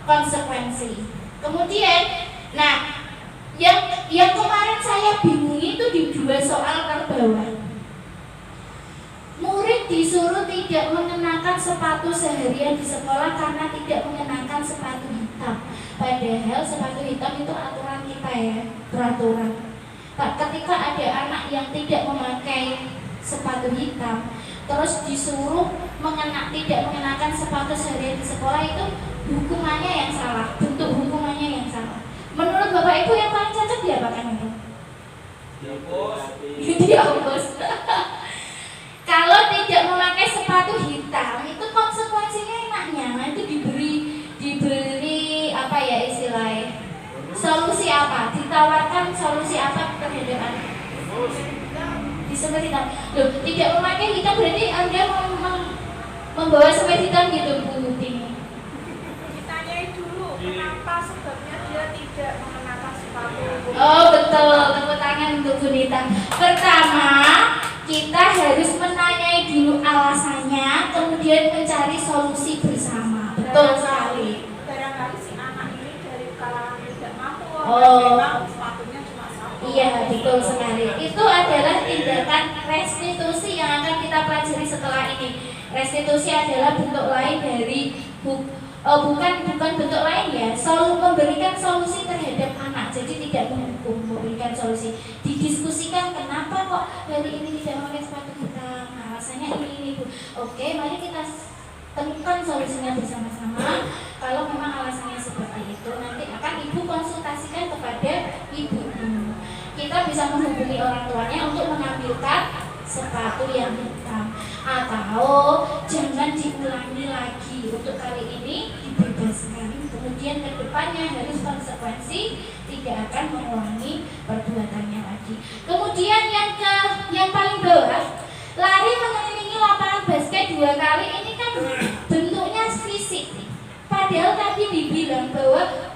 konsekuensi. Kemudian, nah, yang kemarin saya bingung itu di 2 soal terbawah. Murid disuruh tidak mengenakan sepatu seharian di sekolah karena tidak mengenakan sepatu hitam. Padahal sepatu hitam itu aturan kita, ya, peraturan. Ketika ada anak yang tidak memakai sepatu hitam, terus disuruh tidak mengenakan sepatu seharian di sekolah, itu hukumannya yang salah, bentuk hukumannya yang salah. Menurut Bapak Ibu yang paling cocok diapakan itu? Dihapus. Kalau tidak memakai sepatu hitam, itu konsekuensinya enaknya, itu diberi apa ya istilahnya? Solusi apa? Ditawarkan solusi apa terhadap anak? Disebut hitam. Loh, tidak memakai hitam berarti Anda membawa semet hitam gitu, Bu Tini. Ditanyai dulu kenapa sebabnya dia tidak mengenakan sepatu. Oh betul, tepuk tangan untuk Bu Nita. Pertama, kita harus menanyai dulu alasannya, kemudian mencari solusi bersama. Betul sekali. Barangkali si anak ini dari kalangan tidak mampu, Oh. memang sepatunya cuma satu. Iya, betul sekali. Itu adalah tindakan restitusi yang akan kita pelajari setelah ini. Restitusi adalah bentuk lain dari bukan bentuk lain, ya. Memberikan solusi terhadap anak. Jadi tidak menghukum, memberikan solusi. Didiskusikan kenapa kok hari ini tidak memakai sepatu hitam. Nah, alasannya ini, Bu. Oke, mari kita temukan solusinya bersama-sama. Kalau memang alasannya seperti itu, nanti akan Ibu konsultasikan kepada Ibu. Kita bisa menghubungi orang tuanya untuk mengambilkan sepatu yang hitam, atau jangan diulangi lagi. Untuk kali ini dibebaskan, kemudian kedepannya harus konsekuensi, tidak akan mengulangi perbuatannya lagi. Kemudian yang paling bawah, lari mengelilingi lapangan basket 2 kali, ini kan bentuknya fisik. Padahal tadi dibilang bahwa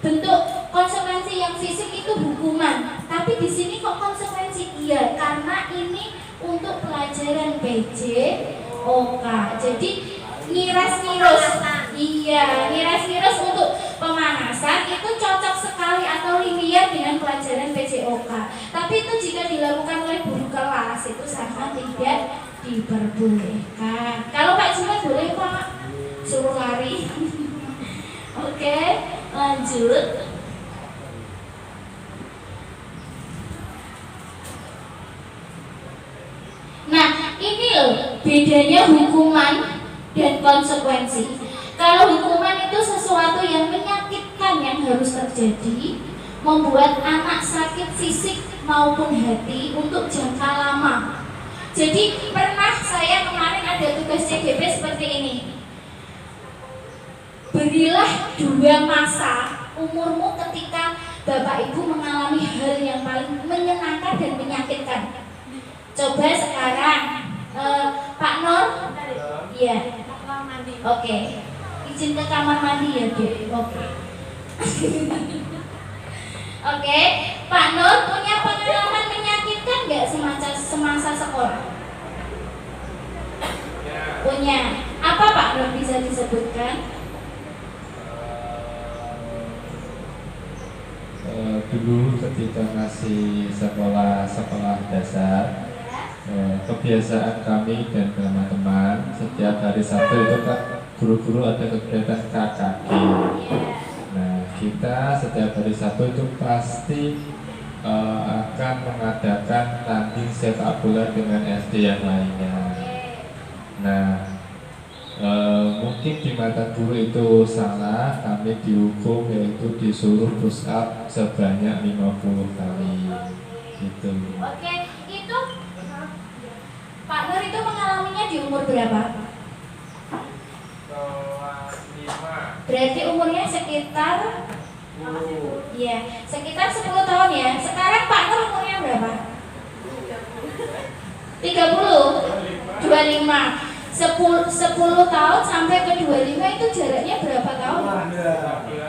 bentuk konsekuensi yang fisik itu hukuman, tapi di sini kok konsekuensi? Iya, karena ini untuk pelajaran PJOK. Jadi ngiras-ngiras, iya, ngiras-ngiras untuk pemanasan itu cocok sekali atau linear dengan pelajaran PJOK. Tapi itu jika dilakukan oleh guru kelas itu sangat tidak diperbolehkan. Kalau Pak Jumat boleh, Pak, suruh lari. Oke, lanjut. Nah, ini loh bedanya hukuman dan konsekuensi. Kalau hukuman itu sesuatu yang menyakitkan yang harus terjadi, membuat anak sakit fisik maupun hati untuk jangka lama. Jadi pernah saya kemarin ada tugas CGP seperti ini. Berilah 2 masa umurmu ketika Bapak Ibu mengalami hal yang paling menyenangkan dan menyakitkan. Coba sekarang Pak Nur, iya, oke, izin ke kamar mandi ya, Dek. Oke. Oke, Pak Nur punya pengalaman menyakitkan nggak semasa sekolah? Punya. Apa Pak Nur bisa disebutkan? Dulu ketika masih sekolah dasar, kebiasaan kami dan teman-teman setiap hari Sabtu itu kan guru-guru ada kegiatan KKG. Nah, kita setiap hari Sabtu itu pasti akan mengadakan tanding sepak bola dengan SD yang lainnya. Nah, mungkin di mata guru itu salah, kami dihukum yaitu disuruh push up sebanyak 50 kali gitu. Oke, itu Pak Nur itu mengalaminya di umur berapa? Kelas 5 Berarti umurnya sekitar sekitar 10 tahun ya. Sekarang Pak Nur umurnya berapa? 30, 25. 10 tahun sampai ke 25 itu jaraknya berapa tahun?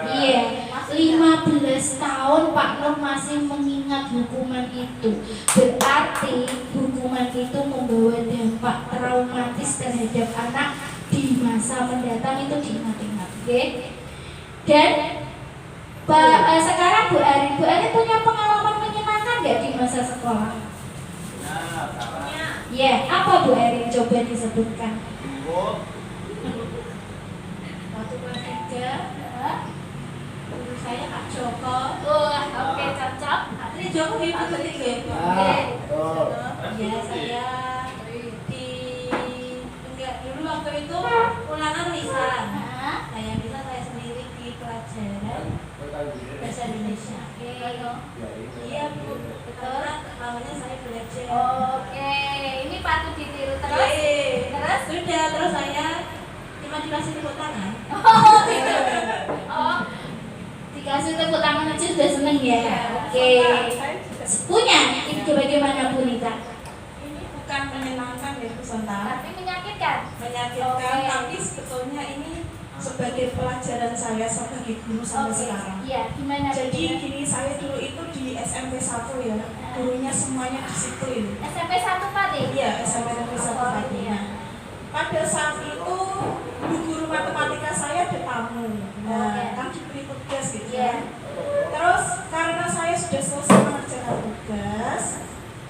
Iya, 15 tahun Pak Nur masih mengingat hukuman itu. Berarti hukuman itu membawa dampak traumatis terhadap anak di masa mendatang, itu diingat-ingat, oke? Dan sekarang Bu Arin punya pengalaman menyenangkan nggak di masa sekolah? Ya, apa Bu Arin? Coba disebutkan. Waktu kelas 3, guru saya Kak Joko. Oke, cocok. Ini Joko ibu ketiga. Ya, saya dulu waktu itu ulangan lisan. Nah, yang bisa saya sendiri di pelajaran bahasa Indonesia. Iya Bu, betul. Awalnya saya belajar. Oke, ini patut ditiru terus. Terus saya cuma dikasih tepuk tangan. Oh, gitu. Oh, dikasih tepuk tangan aja sudah seneng ya. Oke. Punya ini bagaimana Bu Nita? Ini bukan menyenangkan ya Bu Sonta, Tapi menyakitkan. menyakitkan, Oke. tapi sebetulnya ini sebagai pelajaran saya sebagai guru sampai Oke. sekarang. Iya, gimana? Jadi Bu Nita? gini, saya dulu itu di SMP 1 ya, gurunya semuanya disiplin. SMP 1 Pak deh. Iya, SMP 1 Oh, Pati. iya. Pada saat itu bu guru matematika saya ada tamu. Nah, Oke. kan diberi tugas gitu Iya. kan. Terus karena saya sudah selesai mengerjakan tugas,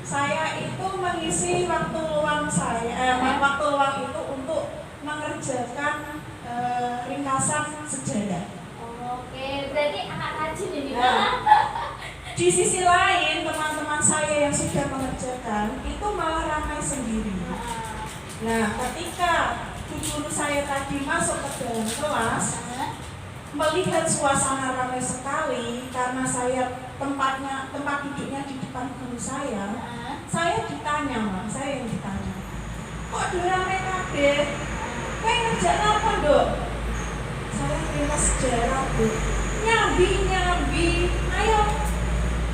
saya itu mengisi waktu luang saya, waktu luang itu untuk mengerjakan ringkasan sejarah. Oke, berarti anak rajin ini. Nah, di sisi lain teman-teman saya yang sudah mengerjakan itu malah ramai sendiri. Nah, ketika bu guru saya tadi masuk ke dalam kelas, melihat suasana ramai sekali karena saya tempat duduknya di depan guru saya ditanya, Mak, saya yang ditanya, kok ada ramai kabeh? Kowe ngerjain apa, Dok? Saya ringkas sejarah, Bu. Nyambi, ayo,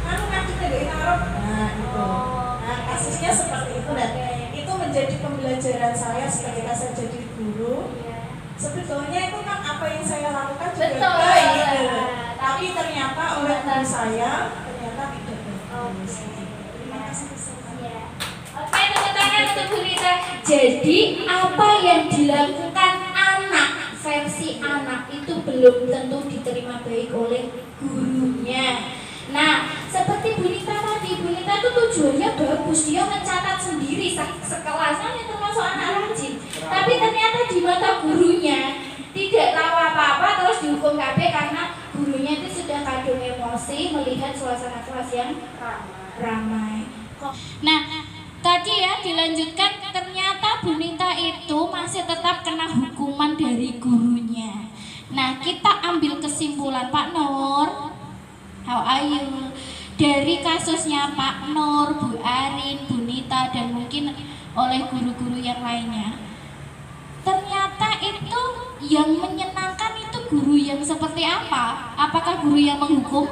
anu ngaduknya gak ngarep. Nah, itu. Nah, kasusnya seperti itu, dan itu menjadi pembelajaran saya ketika saya jadi guru. Sebetulnya itu kan apa yang saya lakukan juga Betul. baik, Nah, tapi ternyata oleh guru saya ternyata tidak baik. Oke. Terima kasih kesempatan. Iya. Oke, tepuk tangan untuk Bu Rita. Jadi apa yang dilakukan anak versi anak itu belum tentu diterima baik oleh gurunya. Nah, seperti Bu Nita tadi, Bu Nita itu tujuannya bagus, dia mencatat sendiri sekelasnya yang termasuk anak rajin. Tapi ternyata di mata gurunya tidak tahu apa-apa, terus dihukum KB karena gurunya itu sudah kadung emosi melihat suasana kelas yang ramai. Nah, tadi ya dilanjutkan, ternyata Bu Nita itu masih tetap kena hukuman dari gurunya. Nah, kita ambil kesimpulan Pak Nur. How are you? Dari kasusnya Pak Nur, Bu Arin, Bu Nita, dan mungkin oleh guru-guru yang lainnya, ternyata itu yang menyenangkan itu guru yang seperti apa? Apakah guru yang menghukum?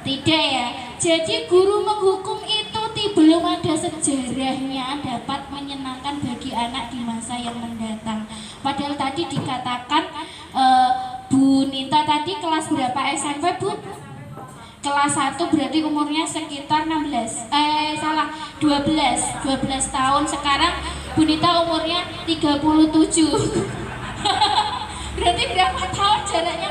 Tidak ya. Jadi guru menghukum itu belum ada sejarahnya dapat menyenangkan bagi anak di masa yang mendatang. Padahal tadi dikatakan Bu Nita tadi kelas berapa SMP, Bu? Kelas 1 berarti umurnya sekitar 12 tahun. Sekarang Bu Nita umurnya 37. Berarti berapa tahun jaraknya?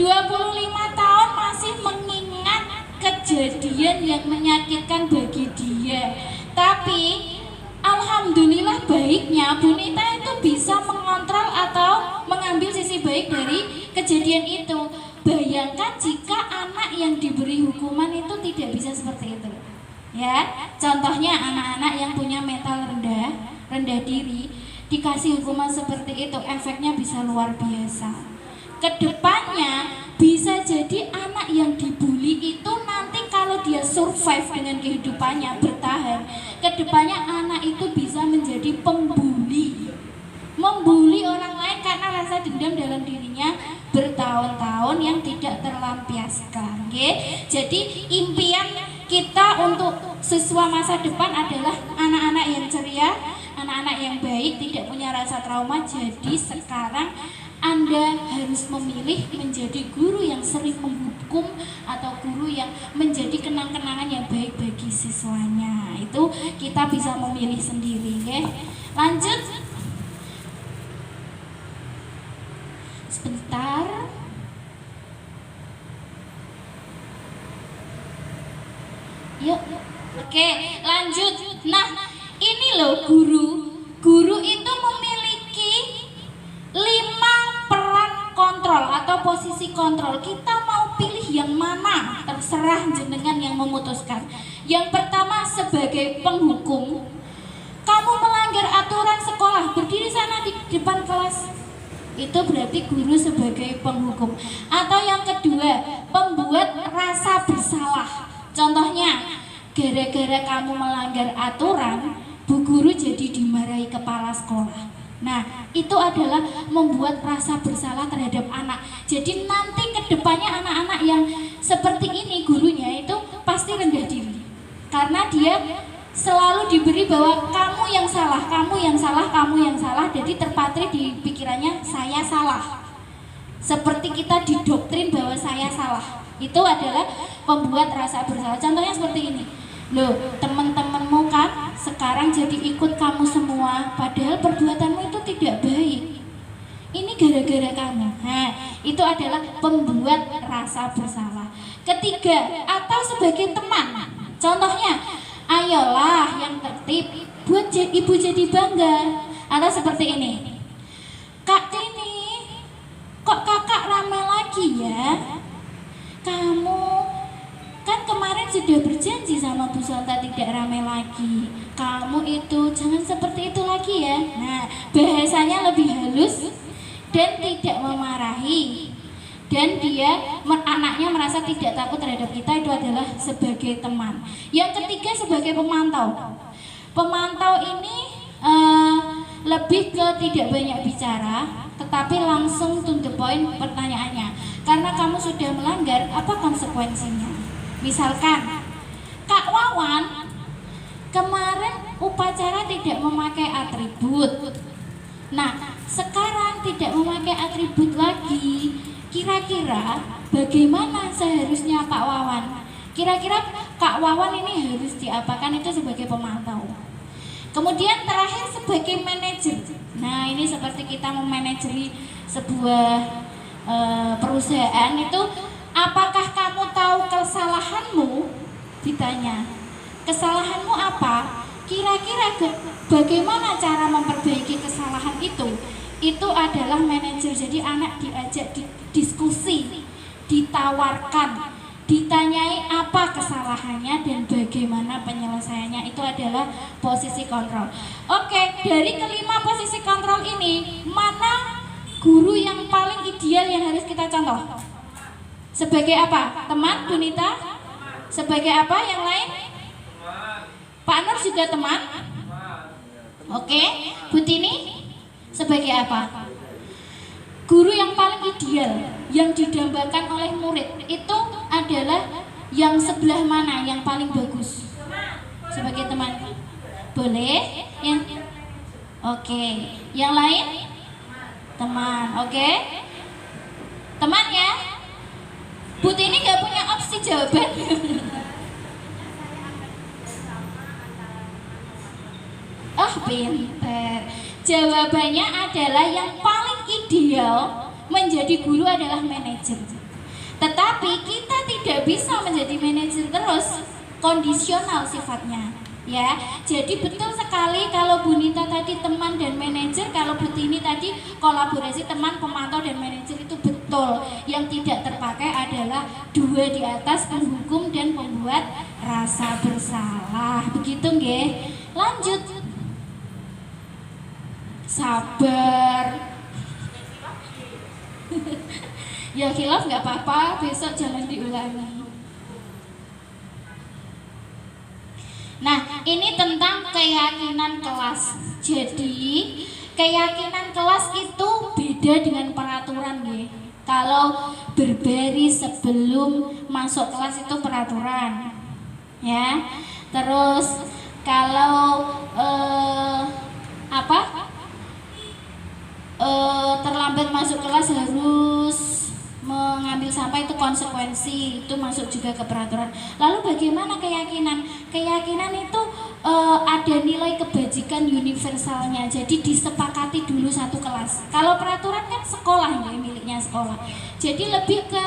25 tahun masih mengingat kejadian yang menyakitkan bagi dia. Tapi alhamdulillah baiknya Bu Nita itu bisa mengontrol atau mengambil sisi baik dari kejadian itu. Bayangkan jika anak yang diberi hukuman itu tidak bisa seperti itu. Ya, contohnya anak-anak yang punya mental rendah diri dikasih hukuman seperti itu, efeknya bisa luar biasa. Kedepannya bisa jadi anak yang dibully itu nanti kalau dia survive dengan kehidupannya, bertahan, kedepannya anak itu bisa menjadi pembuli. tidak terlampiaskan, nggih. Jadi impian kita untuk siswa masa depan adalah anak-anak yang ceria, anak-anak yang baik, tidak punya rasa trauma. Jadi sekarang Anda harus memilih menjadi guru yang sering menghukum atau guru yang menjadi kenang-kenangan yang baik bagi siswanya. Itu kita bisa memilih sendiri, nggih. Lanjut. Sebentar. Yuk. Oke, lanjut. Nah, ini loh guru itu memiliki 5 peran kontrol atau posisi kontrol. Kita mau pilih yang mana, terserah jenengan yang memutuskan. Yang pertama sebagai penghukum. Kamu melanggar aturan sekolah, berdiri sana di depan kelas. Itu berarti guru sebagai penghukum. Atau yang kedua, pembuat rasa bersalah. Contohnya, gara-gara kamu melanggar aturan, bu guru jadi dimarahi kepala sekolah. Nah, itu adalah membuat rasa bersalah terhadap anak. Jadi nanti kedepannya anak-anak yang seperti ini gurunya itu pasti rendah diri. Karena dia selalu diberi bahwa kamu yang salah, kamu yang salah, kamu yang salah. Jadi terpatri di pikirannya saya salah. Seperti kita didoktrin bahwa saya salah. Itu adalah membuat rasa bersalah. Contohnya seperti ini. Loh, teman-temanmu kan sekarang jadi ikut kamu semua, padahal perbuatanmu itu tidak baik. Ini gara-gara kamu. Nah, itu adalah pembuat rasa bersalah. Ketiga, atau sebagai teman. Contohnya, ayolah yang tertib, buat ibu jadi bangga. Atau seperti ini. Kak Tini, kok kakak ramai lagi ya? Kamu kan kemarin sudah berjanji sama Bu Sonta tidak ramai lagi. Kamu itu jangan seperti itu lagi ya. Nah, bahasanya lebih halus dan tidak memarahi. Dan anaknya merasa tidak takut terhadap kita. Itu adalah sebagai teman. Yang ketiga sebagai pemantau. Pemantau ini lebih ke tidak banyak bicara, tetapi langsung to the point pertanyaannya. Karena kamu sudah melanggar, apa konsekuensinya? Misalkan, Kak Wawan kemarin upacara tidak memakai atribut. Nah, sekarang tidak memakai atribut lagi. Kira-kira bagaimana seharusnya Kak Wawan? Kira-kira Kak Wawan ini harus diapakan? Itu sebagai pemantau. Kemudian terakhir sebagai manajer. Nah, ini seperti kita memanajeri sebuah perusahaan itu. Apakah kamu tahu kesalahanmu? Ditanya, kesalahanmu apa? Kira-kira bagaimana cara memperbaiki kesalahan itu? Itu adalah manajer. Jadi anak diajak diskusi, ditawarkan, ditanyai apa kesalahannya dan bagaimana penyelesaiannya. Itu adalah posisi kontrol. Oke, dari kelima posisi kontrol ini, mana guru yang paling ideal yang harus kita contoh? Sebagai apa? Teman, Bu Nita? Sebagai apa yang lain? Pak Nur juga teman? Oke, Bu Tini? Sebagai apa? Guru yang paling ideal yang didambakan oleh murid itu adalah yang sebelah mana yang paling bagus? Sebagai teman? Boleh? Oke. Yang lain? Teman. Oke. Teman ya? Bu Tini nggak punya opsi jawaban. Oh, pinter. Jawabannya adalah yang paling ideal menjadi guru adalah manajer. Tetapi kita tidak bisa menjadi manajer terus, kondisional sifatnya. Ya, jadi betul sekali kalau Bu Nita tadi teman dan manajer, kalau Bu Tini tadi kolaborasi teman, pemantau dan manajer, itu betul. Yang tidak terpakai adalah dua di atas, penghukum dan pembuat rasa bersalah. Begitu nggih? Lanjut. Sabar. Ya khilaf nggak apa-apa, besok jangan diulangi. Nah, ini tentang keyakinan kelas. Jadi, keyakinan kelas itu beda dengan peraturan, nggih. Kalau berbaris sebelum masuk kelas itu peraturan, ya. Terus kalau terlambat masuk kelas harus mengambil sampah itu konsekuensi, itu masuk juga ke peraturan. Lalu bagaimana keyakinan? Keyakinan itu ada nilai kebajikan universalnya, jadi disepakati dulu satu kelas. Kalau peraturan kan sekolah, ya, miliknya sekolah, jadi lebih ke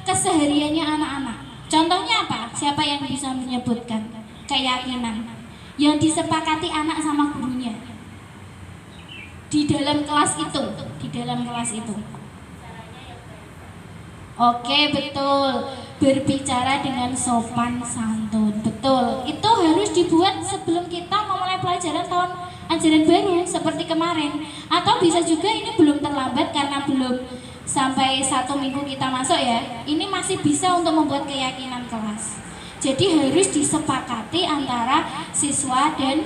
kesehariannya anak-anak. Contohnya apa? Siapa yang bisa menyebutkan keyakinan yang disepakati anak sama gurunya di dalam kelas itu, Oke, betul. Berbicara dengan sopan santun. Betul. Itu harus dibuat sebelum kita memulai pelajaran tahun ajaran baru seperti kemarin. Atau bisa juga ini belum terlambat karena belum sampai 1 minggu kita masuk, ya. Ini masih bisa untuk membuat keyakinan kelas. Jadi harus disepakati antara siswa dan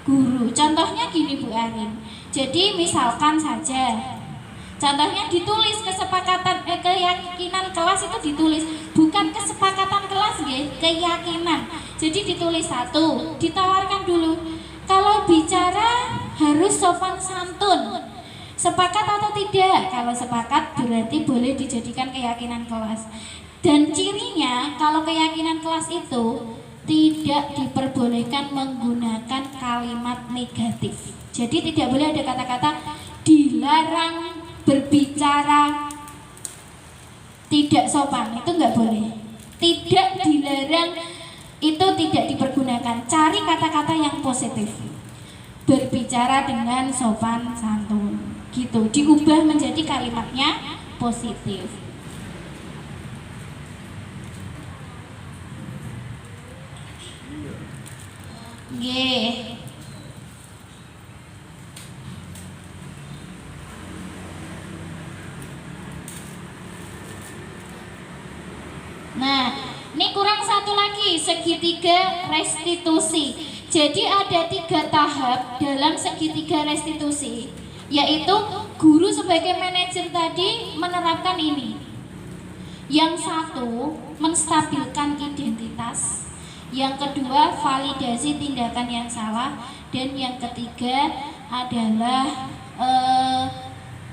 guru. Contohnya gini Bu Arin. Jadi misalkan saja, contohnya ditulis kesepakatan keyakinan kelas itu ditulis, bukan kesepakatan kelas, ya, keyakinan. Jadi ditulis 1, ditawarkan dulu. Kalau bicara harus sopan santun, sepakat atau tidak? Kalau sepakat berarti boleh dijadikan keyakinan kelas. Dan cirinya kalau keyakinan kelas itu tidak diperbolehkan menggunakan kalimat negatif. Jadi tidak boleh ada kata-kata dilarang berbicara tidak sopan, itu nggak boleh. Tidak dilarang, itu tidak dipergunakan. Cari kata-kata yang positif. Berbicara dengan sopan santun, gitu. Diubah menjadi kalimatnya positif. Nggih. Nah, ini kurang satu lagi, segitiga restitusi. Jadi ada 3 tahap dalam segitiga restitusi, yaitu guru sebagai manajer tadi menerapkan ini. Yang 1, menstabilkan identitas. Yang kedua, validasi tindakan yang salah. Dan yang ketiga adalah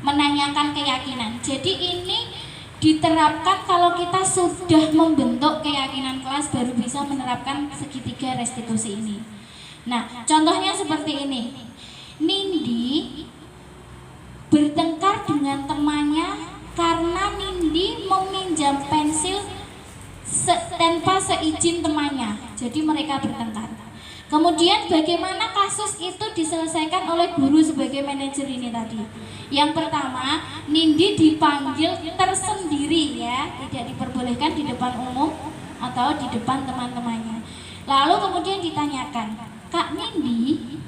menanyakan keyakinan. Jadi ini diterapkan kalau kita sudah membentuk keyakinan kelas, baru bisa menerapkan segitiga restitusi ini. Nah, contohnya seperti ini. Nindi bertengkar dengan temannya karena Nindi meminjam pensil tanpa seizin temannya. Jadi mereka bertengkar. Kemudian bagaimana kasus itu diselesaikan oleh guru sebagai manajer ini tadi? Yang pertama, Nindi dipanggil tersendiri, ya, tidak diperbolehkan di depan umum atau di depan teman-temannya. Lalu kemudian ditanyakan, Kak Nindi,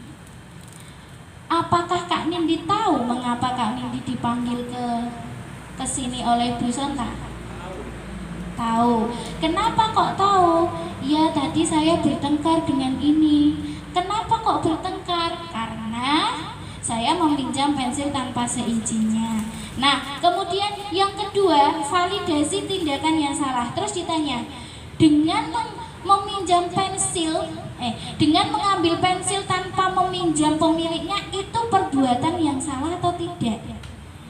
apakah Kak Nindi tahu mengapa Kak Nindi dipanggil ke sini oleh Bu Sonta? Tahu. Kenapa kok tahu? Ya, tadi saya bertengkar dengan ini. Kenapa kok bertengkar? Karena saya meminjam pensil tanpa seizinnya. Nah, kemudian yang kedua, validasi tindakan yang salah. Terus ditanya, dengan meminjam pensil, dengan mengambil pensil tanpa meminjam pemiliknya, itu perbuatan yang salah atau tidak?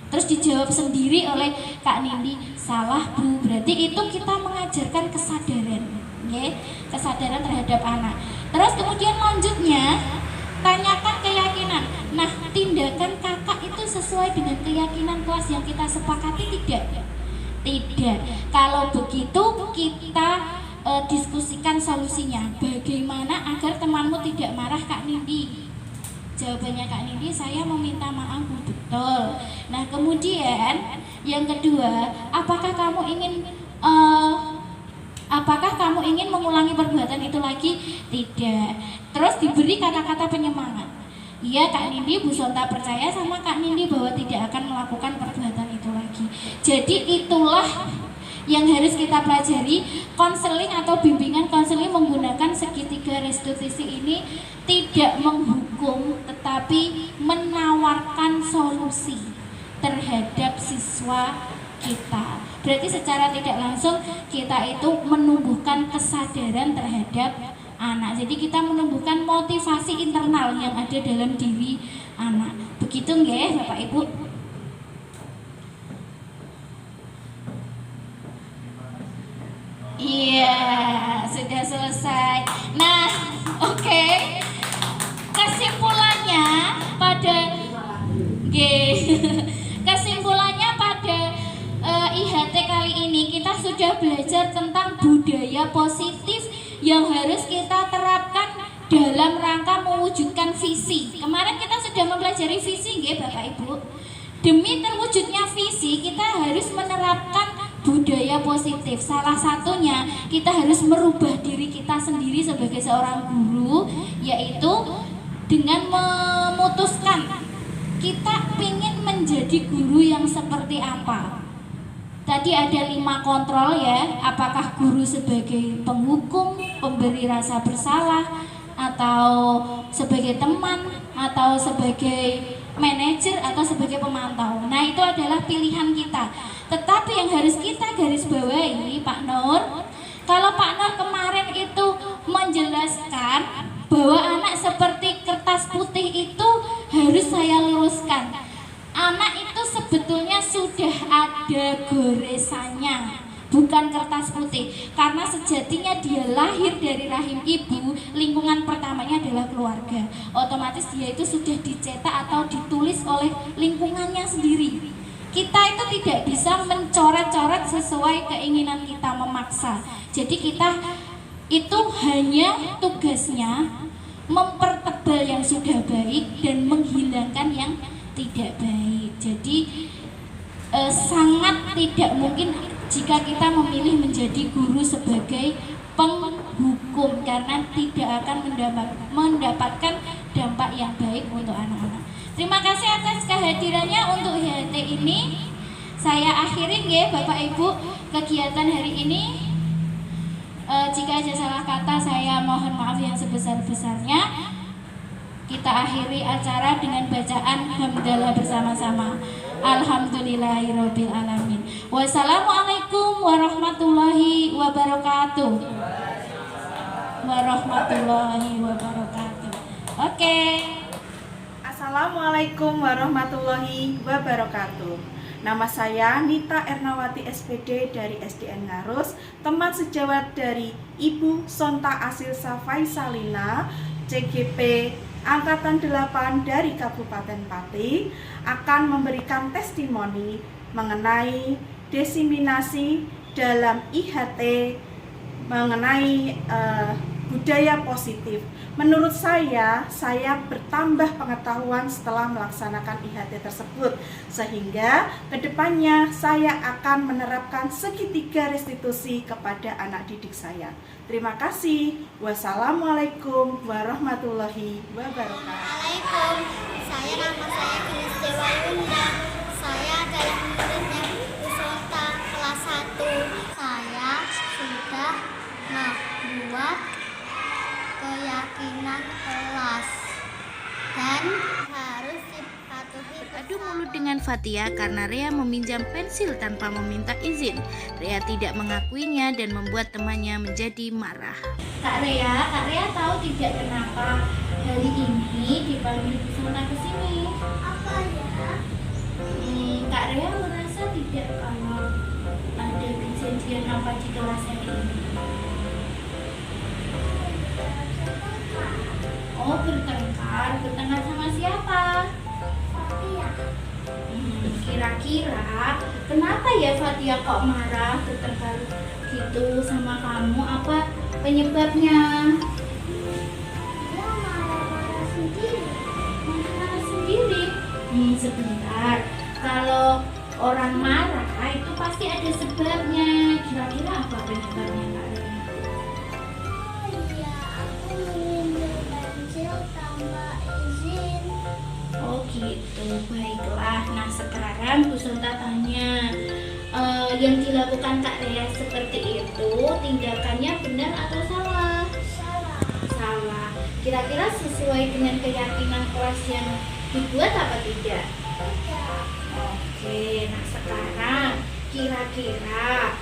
Terus dijawab sendiri oleh Kak Nindi, salah Bu. Berarti itu kita mengajarkan kesadaran, ya, kesadaran terhadap anak. Terus kemudian lanjutnya, tanyakan keyakinan. Nah, tindakan kakak itu sesuai dengan keyakinan kelas yang kita sepakati tidak? Tidak. Kalau begitu kita diskusikan solusinya. Bagaimana agar temanmu tidak marah, Kak Nindi? Jawabannya Kak Nindi, saya meminta maaf Bu. Betul. Nah, kemudian yang kedua, apakah kamu ingin mengulangi perbuatan itu lagi? Tidak. Terus diberi kata-kata penyemangat. Iya Kak Nindi, Bu Sonta percaya sama Kak Nindi bahwa tidak akan melakukan perbuatan itu lagi. Jadi itulah yang harus kita pelajari. Konseling atau bimbingan konseling menggunakan segitiga restitusi ini tidak menghukum, tetapi menawarkan solusi terhadap siswa kita. Berarti secara tidak langsung kita itu menumbuhkan kesadaran terhadap anak. Jadi kita menumbuhkan motivasi internal yang ada dalam diri anak. Begitu nggih Bapak Ibu? Iya, sudah selesai. Nah, oke. Kesimpulannya pada kesimpulannya pada IHT kali ini kita sudah belajar tentang budaya positif yang harus kita terapkan dalam rangka mewujudkan visi. Kemarin kita sudah mempelajari visi nggih Bapak Ibu. Demi terwujudnya visi kita harus menerapkan budaya positif. Salah satunya kita harus merubah diri kita sendiri sebagai seorang guru, yaitu dengan memutuskan kita ingin menjadi guru yang seperti apa. Tadi ada 5 kontrol ya, apakah guru sebagai penghukum, pemberi rasa bersalah, atau sebagai teman, atau sebagai manajer, atau sebagai pemantau. Nah itu adalah pilihan kita. Tetapi yang harus kita garis bawahi Pak Nur, kalau Pak Nur kemarin itu menjelaskan bahwa anak seperti kertas putih itu harus saya luruskan. Anak itu sebetulnya sudah ada goresannya, bukan kertas putih. Karena sejatinya dia lahir dari rahim ibu, lingkungan pertamanya adalah keluarga. Otomatis dia itu sudah dicetak atau ditulis oleh lingkungannya sendiri. Kita itu tidak bisa mencoret-coret sesuai keinginan kita, memaksa. Jadi kita itu hanya tugasnya mempertebal yang sudah baik dan menghilangkan yang tidak baik. Jadi sangat tidak mungkin jika kita memilih menjadi guru sebagai penghukum, karena tidak akan mendapatkan dampak yang baik untuk anak-anak. Terima kasih atas kehadirannya untuk HT ini. Saya akhirin ya Bapak Ibu kegiatan hari ini. Jika ada salah kata saya mohon maaf yang sebesar-besarnya. Kita akhiri acara dengan bacaan hamdalah bersama-sama. Alhamdulillahirabbil alamin. Wassalamualaikum warahmatullahi wabarakatuh. Warahmatullahi wabarakatuh. Oke. Assalamualaikum warahmatullahi wabarakatuh. Nama saya Nita Ernawati SPD dari SDN Ngarus, teman sejawat dari Ibu Sonta Asilsa Faisalina, CGP Angkatan 8 dari Kabupaten Pati, akan memberikan testimoni mengenai diseminasi dalam IHT mengenai budaya positif. Menurut saya bertambah pengetahuan setelah melaksanakan IHT tersebut, sehingga kedepannya saya akan menerapkan segitiga restitusi kepada anak didik saya. Terima kasih. Wassalamualaikum warahmatullahi wabarakatuh. Assalamualaikum, nama saya Kinis Dewa Yunda. Saya adalah muridnya Bu Sonta kelas 1. Saya sudah membuat keyakinan kelas dan harus dipatuhi. Beradu mulut dengan Fatia karena Rea meminjam pensil tanpa meminta izin. Rea tidak mengakuinya dan membuat temannya menjadi marah. Kak Rea tahu tidak kenapa hari ini dipanggil Bu Sonta ke sini? Apa ya? Kak Rea merasa tidak kalau ada kejadian apa di kelas hari ini? Oh, bertengkar sama siapa? Fatia. Kira-kira kenapa ya Fatia kok marah, bertengkar gitu sama kamu? Apa penyebabnya? Dia marah-marah sendiri. Marah sendiri? Sebentar. Kalau orang marah itu pasti ada sebabnya. Kira-kira apa penyebabnya Kak Rea? Oh iya, aku minjem pensil tanpa izin. Oh gitu, baiklah. Nah sekarang Bu Sonta tanya, yang dilakukan Kak Rea seperti itu tindakannya benar atau salah? Salah. Salah. Kira-kira sesuai dengan keyakinan kelas yang dibuat apa tidak? Tidak. Oke, nah sekarang Kira-kira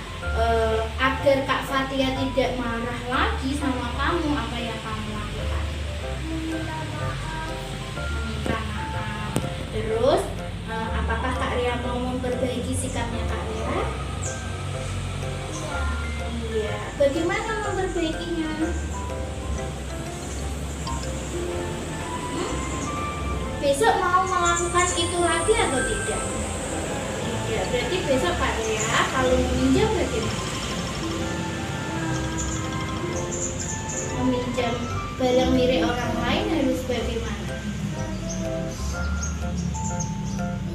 agar Kak Fatia tidak marah lagi sama kamu, apa yang kamu lakukan? Meminta maaf. Meminta maaf. Terus apakah Kak Ria mau memperbaiki sikapnya Kak Ria? Iya. Bagaimana memperbaikinya? Besok mau melakukan itu lagi atau tidak? Tidak. Berarti besok Kak Ria kalau meminjam bagaimana? Meminjam barang milik orang lain harus bagaimana?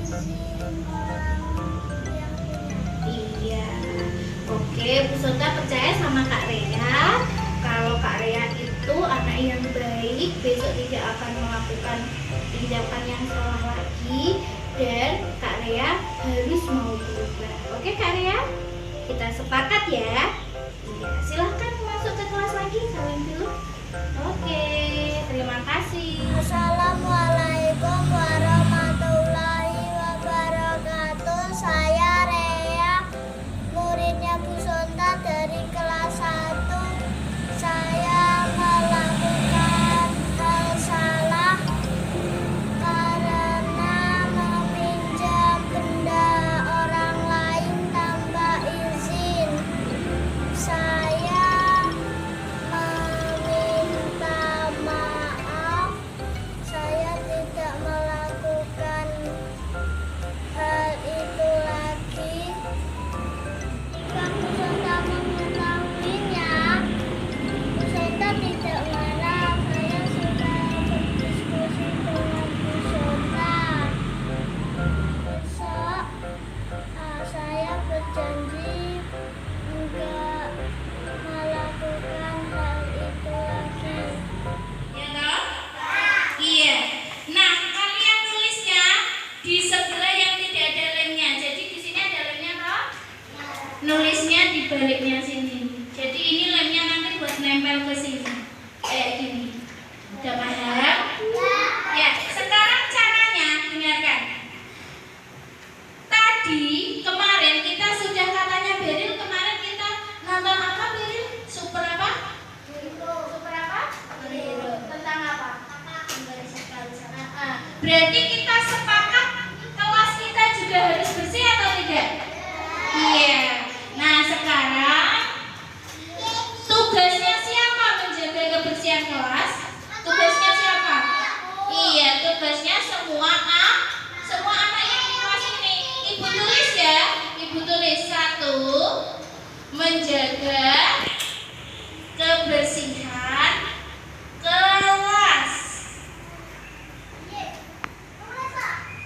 Izin orang yang punya. Iya. Oke, Bu Sonta percaya sama Kak Rea. Kalau Kak Rea itu anak yang baik, besok tidak akan melakukan tindakan yang salah lagi, dan Kak Rea harus mau berubah. Oke Kak Rea? Kita sepakat ya? Iya, silahkan masuk ke kelas lagi kalian dulu. Oke, terima kasih. Assalamualaikum warahmatullahi wabarakatuh. Saya Rea, muridnya Bu Sonta dari kelas 1. Saya melakukan hal salah karena meminjam benda orang lain tanpa izin. Saya meminta maaf. Saya tidak melakukan hal itu lagi. Jika Bu Sonta mengetahuinya, Bu Sonta tidak marah. Saya sudah berdiskusi dengan Bu Sonta. Besok saya berjanji enggak melakukan hal itu lagi. Ya toh? Iya. Nah, kalian tulisnya di sebelah yang tidak ada lemnya. Jadi di sini ada lemnya toh? Nulisnya di baliknya sini. Jadi ini lemnya nanti buat nempel ke sini. Kayak gini. Udah paham? Ya, sekarang caranya dengarkan. Tadi kemarin kita sudah katanya Beril, kemarin kita nonton apa Beril? Super apa? Super apa? Tentang apa? Berarti kita sepakat kelas kita juga harus bersih atau tidak? Iya. Nah sekarang tugasnya siapa menjaga kebersihan kelas? Tugasnya siapa? Iya, tugasnya semua anak yang di kelas ini. Ibu tulis ya. Ibu tulis 1, menjaga kebersihan kelas.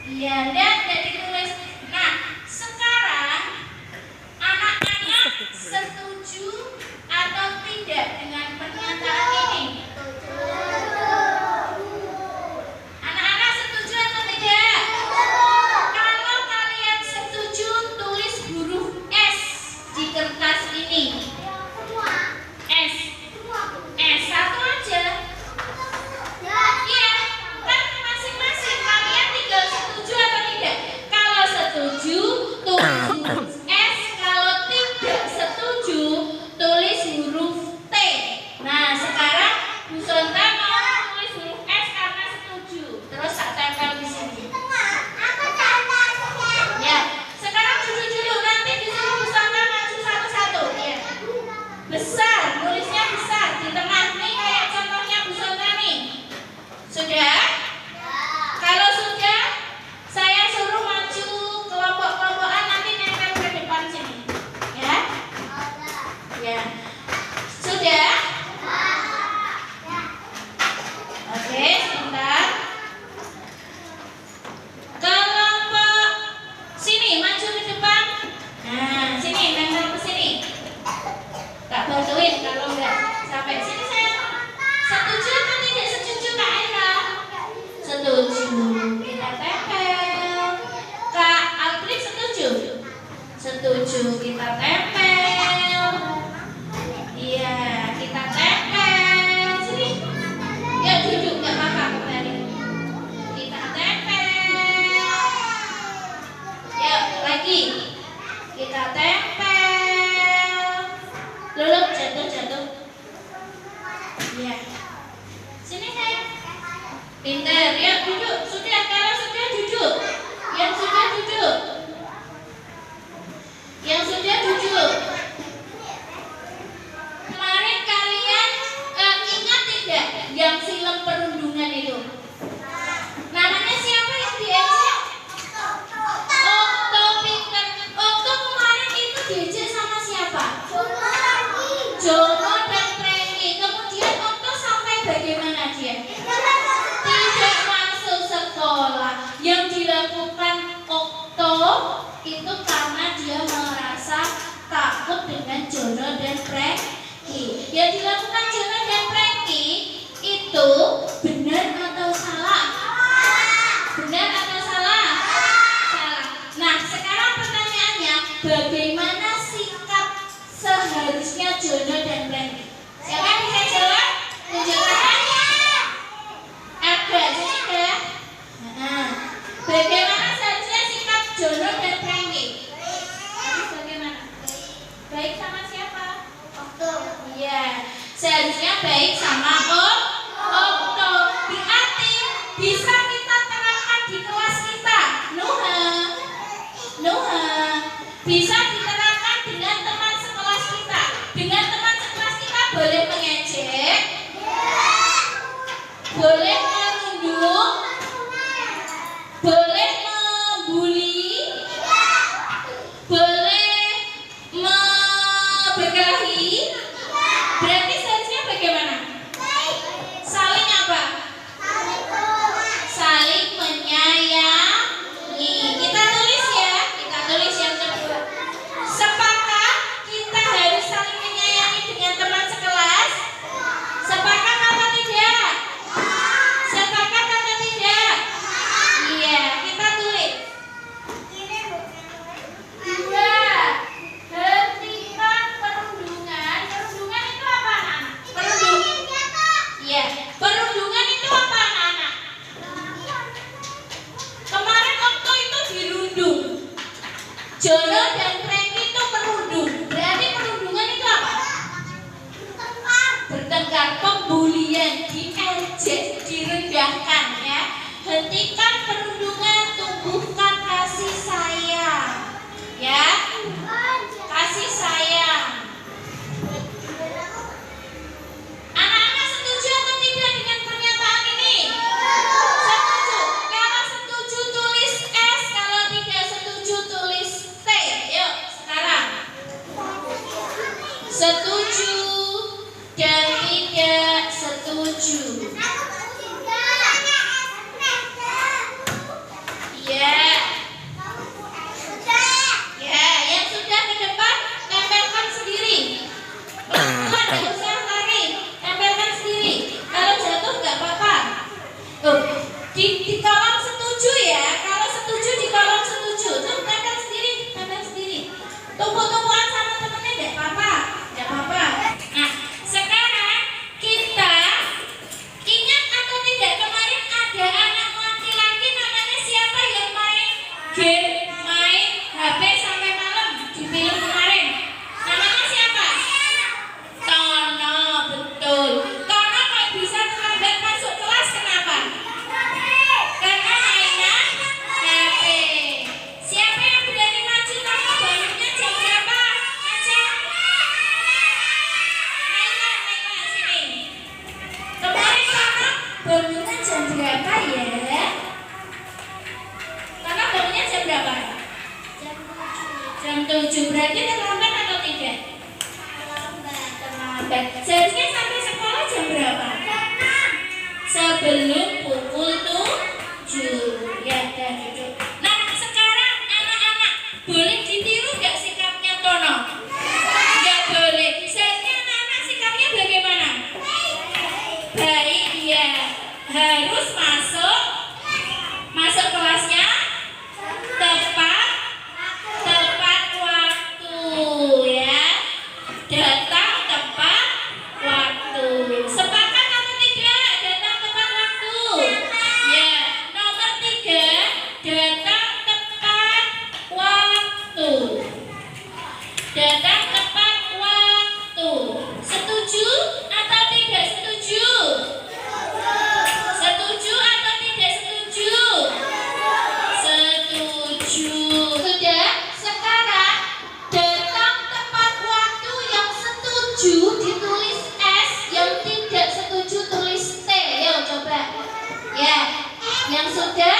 Iya, lihat ditulis. Nah, sekarang anak-anak setuju atau tidak dengan pernyataan ini? Anak-anak setuju atau tidak? Kalau kalian setuju, tulis huruf S di kertas ini. S. S satu aja. Iya, kan masing-masing kalian tinggal setuju atau tidak. Kalau setuju, tulis huruf S. Kalau tidak setuju, tulis huruf T. Nah, Jono dan Frankie. Kemudian Okto sampai bagaimana dia? Tidak masuk sekolah. Yang dilakukan Okto itu karena dia merasa takut dengan Jono dan Frankie. Yang dilakukan Jono dan Frankie itu benar atau salah? Benar atau salah? Salah. Nah, sekarang pertanyaannya, bagaimana sikap seharusnya Jono dan Frankie? Siapa yang bisa jawab? Tunjukkan. Ada, jadi ya. Bagaimana seharusnya sikap Jono dan Frankie? Harus bagaimana? Baik sama siapa? Okto. Iya, seharusnya baik sama Okto. Berarti bisa kita terapkan di kelas kita. Nuha. Bisa diterapkan dengan teman sekelas kita. Dengan teman sekelas kita boleh mengejek, boleh menunduk, boleh membuli, boleh berkelahi. Berarti seharusnya bagaimana? Saling apa? Saling menyayangi. Kita tulis ya. Kita tulis yang kedua. Sepakat kita harus saling menyayangi dengan teman sekelas? Sepakat atau tidak? Sepakat atau tidak? Iya, kita tulis. Dua, hentikan perundungan. Perundungan itu apa, anak? Iya, perundungan itu apa, anak? Kemarin Okto itu dirundung. Jono dan Frankie itu merundung. Berarti perundungan itu apa? Bertengkar, pembulian, diejek, direndahkan ya. Hentikan perundungan, tumbuhkan kasih sayang. Ya. Kasih sayang. Anak-anak setuju atau tidak dengan pernyataan ini? Setuju. Kalau setuju tulis S, kalau tidak setuju tulis T. Yuk, sekarang. Setuju dan tidak setuju. Iya. Ya, yang sudah ke depan tempelkan sendiri. Nggak usah lari, tempelkan sendiri. Kalau jatuh nggak apa-apa. Di kolom setuju ya. Kalau setuju di kolom setuju. Tuh tempel sendiri, tempel sendiri. Tumpu-tumpuan sama temennya nggak apa-apa, nggak apa-apa. Nah, sekarang kita ingat atau tidak kemarin ada anak laki-laki namanya siapa yang main game, main HP sampai malam di film kemarin? Namanya siapa? Tono, betul. Tono kok bisa terlambat masuk kelas, kenapa? Karena mainan HP. Siapa yang berani maju? Tono bangunnya jam berapa? Aja. Naiklah sini. Kemarin Tono bangunnya jam berapa ya? Tono bangunnya jam berapa? Jam 7. Berarti terlambat atau tidak? Terlambat. Seharusnya sampai sekolah jam berapa? Sebelum pukul 7. Ya, dan duduk. Nah, sekarang anak-anak boleh ditiru nggak sikapnya Tono? Nggak boleh. Seharusnya anak-anak sikapnya bagaimana? Baik, ya. Harus masuk kelasnya tepat waktu ya. Datang tepat waktu. Sepakat atau tidak? Datang tepat waktu. Ya. Nomor 3, datang tepat waktu. Datang tepat waktu. Setuju atau tidak setuju? Setuju atau tidak setuju? Setuju. Sudah, sekarang datang tepat waktu yang setuju ditulis S, yang tidak setuju tulis T. Yuk coba. Ya, yang sudah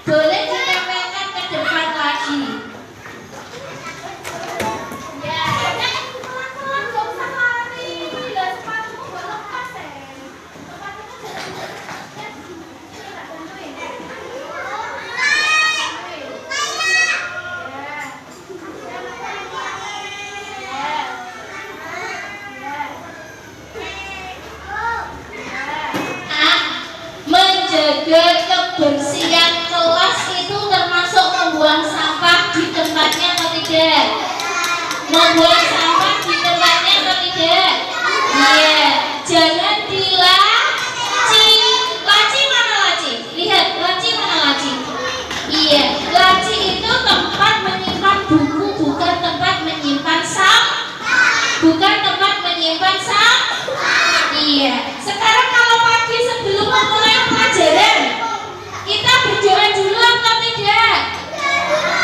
boleh ditempelkan ke depan lagi. Ya, pelan-pelan, gak usah lari. Membuang sampah di tempatnya atau tidak? Iya. Jangan dilaci. Laci mana laci? Lihat, laci mana laci? Iya, laci itu tempat menyimpan buku, bukan tempat menyimpan bukan tempat menyimpan Iya. Sekarang kalau pagi sebelum memulai pelajaran, kita berdoa dulu atau tidak?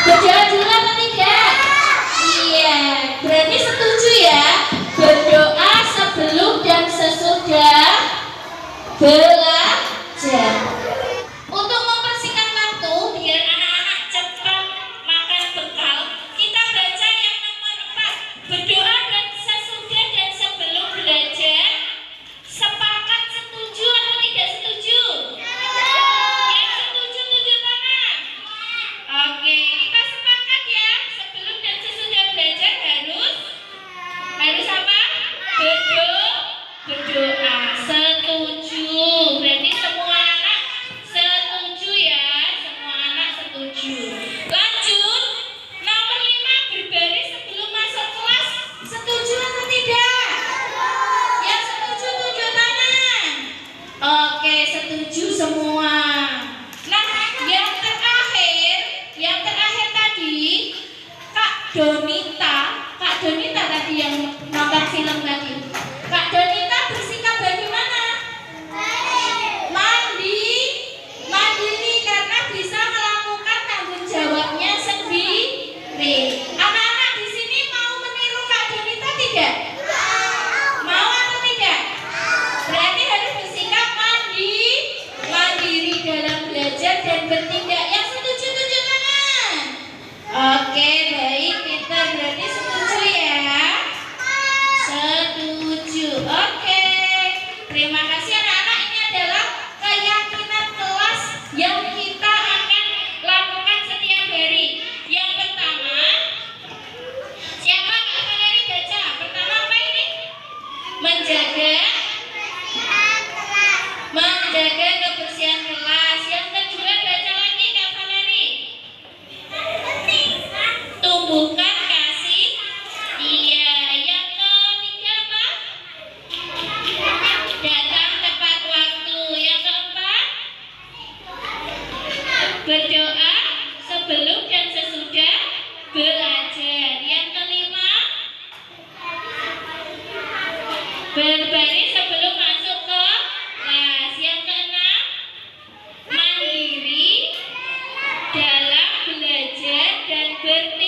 Berdoa dulu atau tidak? Iya. Berarti setuju ya? Berdoa sebelum dan sesudah belajar. Untuk mempersingkat waktu biar anak-anak cepat makan bekal, kita baca yang nomor 4. Berdoa dan sesudah dan sebelum belajar. Sepakat, setuju atau tidak setuju? Yang setuju tunjuk tangan. Oke, kita sepakat ya. Sebelum dan sesudah belajar harus apa? Berdoa. Setuju. Berarti semua anak setuju ya. Semua anak setuju. Lanjut. Nomor 5, berbaris sebelum masuk kelas. Setuju atau tidak? Yang setuju tunjuk tangan. Oke, setuju semua. Nah, yang terakhir tadi Kak Donita tadi yang nonton film tadi. Kak Donita bersikap bagaimana? Mandiri karena bisa melakukan tanggung jawabnya sendiri. Anak-anak di sini mau meniru Kak Donita tidak? Mau atau tidak? Berarti harus bersikap mandiri dalam belajar dan bertindak. Yang setuju tunjuk tangan. Oke, baik, kita berarti setuju ya. Setuju. Oke. Terima kasih anak-anak. Ini adalah keyakinan kelas yang kita akan lakukan setiap hari. Yang pertama, siapa Kak Valeri baca? Pertama apa ini? Menjaga kebersihan kelas. Yang kedua baca lagi Kak Valeri. Tumbuhkan kasih. Iya. Yang ketiga apa? Datang tepat waktu. Yang keempat, berdoa sebelum dan sesudah belajar. Yang kelima, berbaris sebelum masuk ke kelas. Yang keenam, mandiri dalam belajar dan bertindak.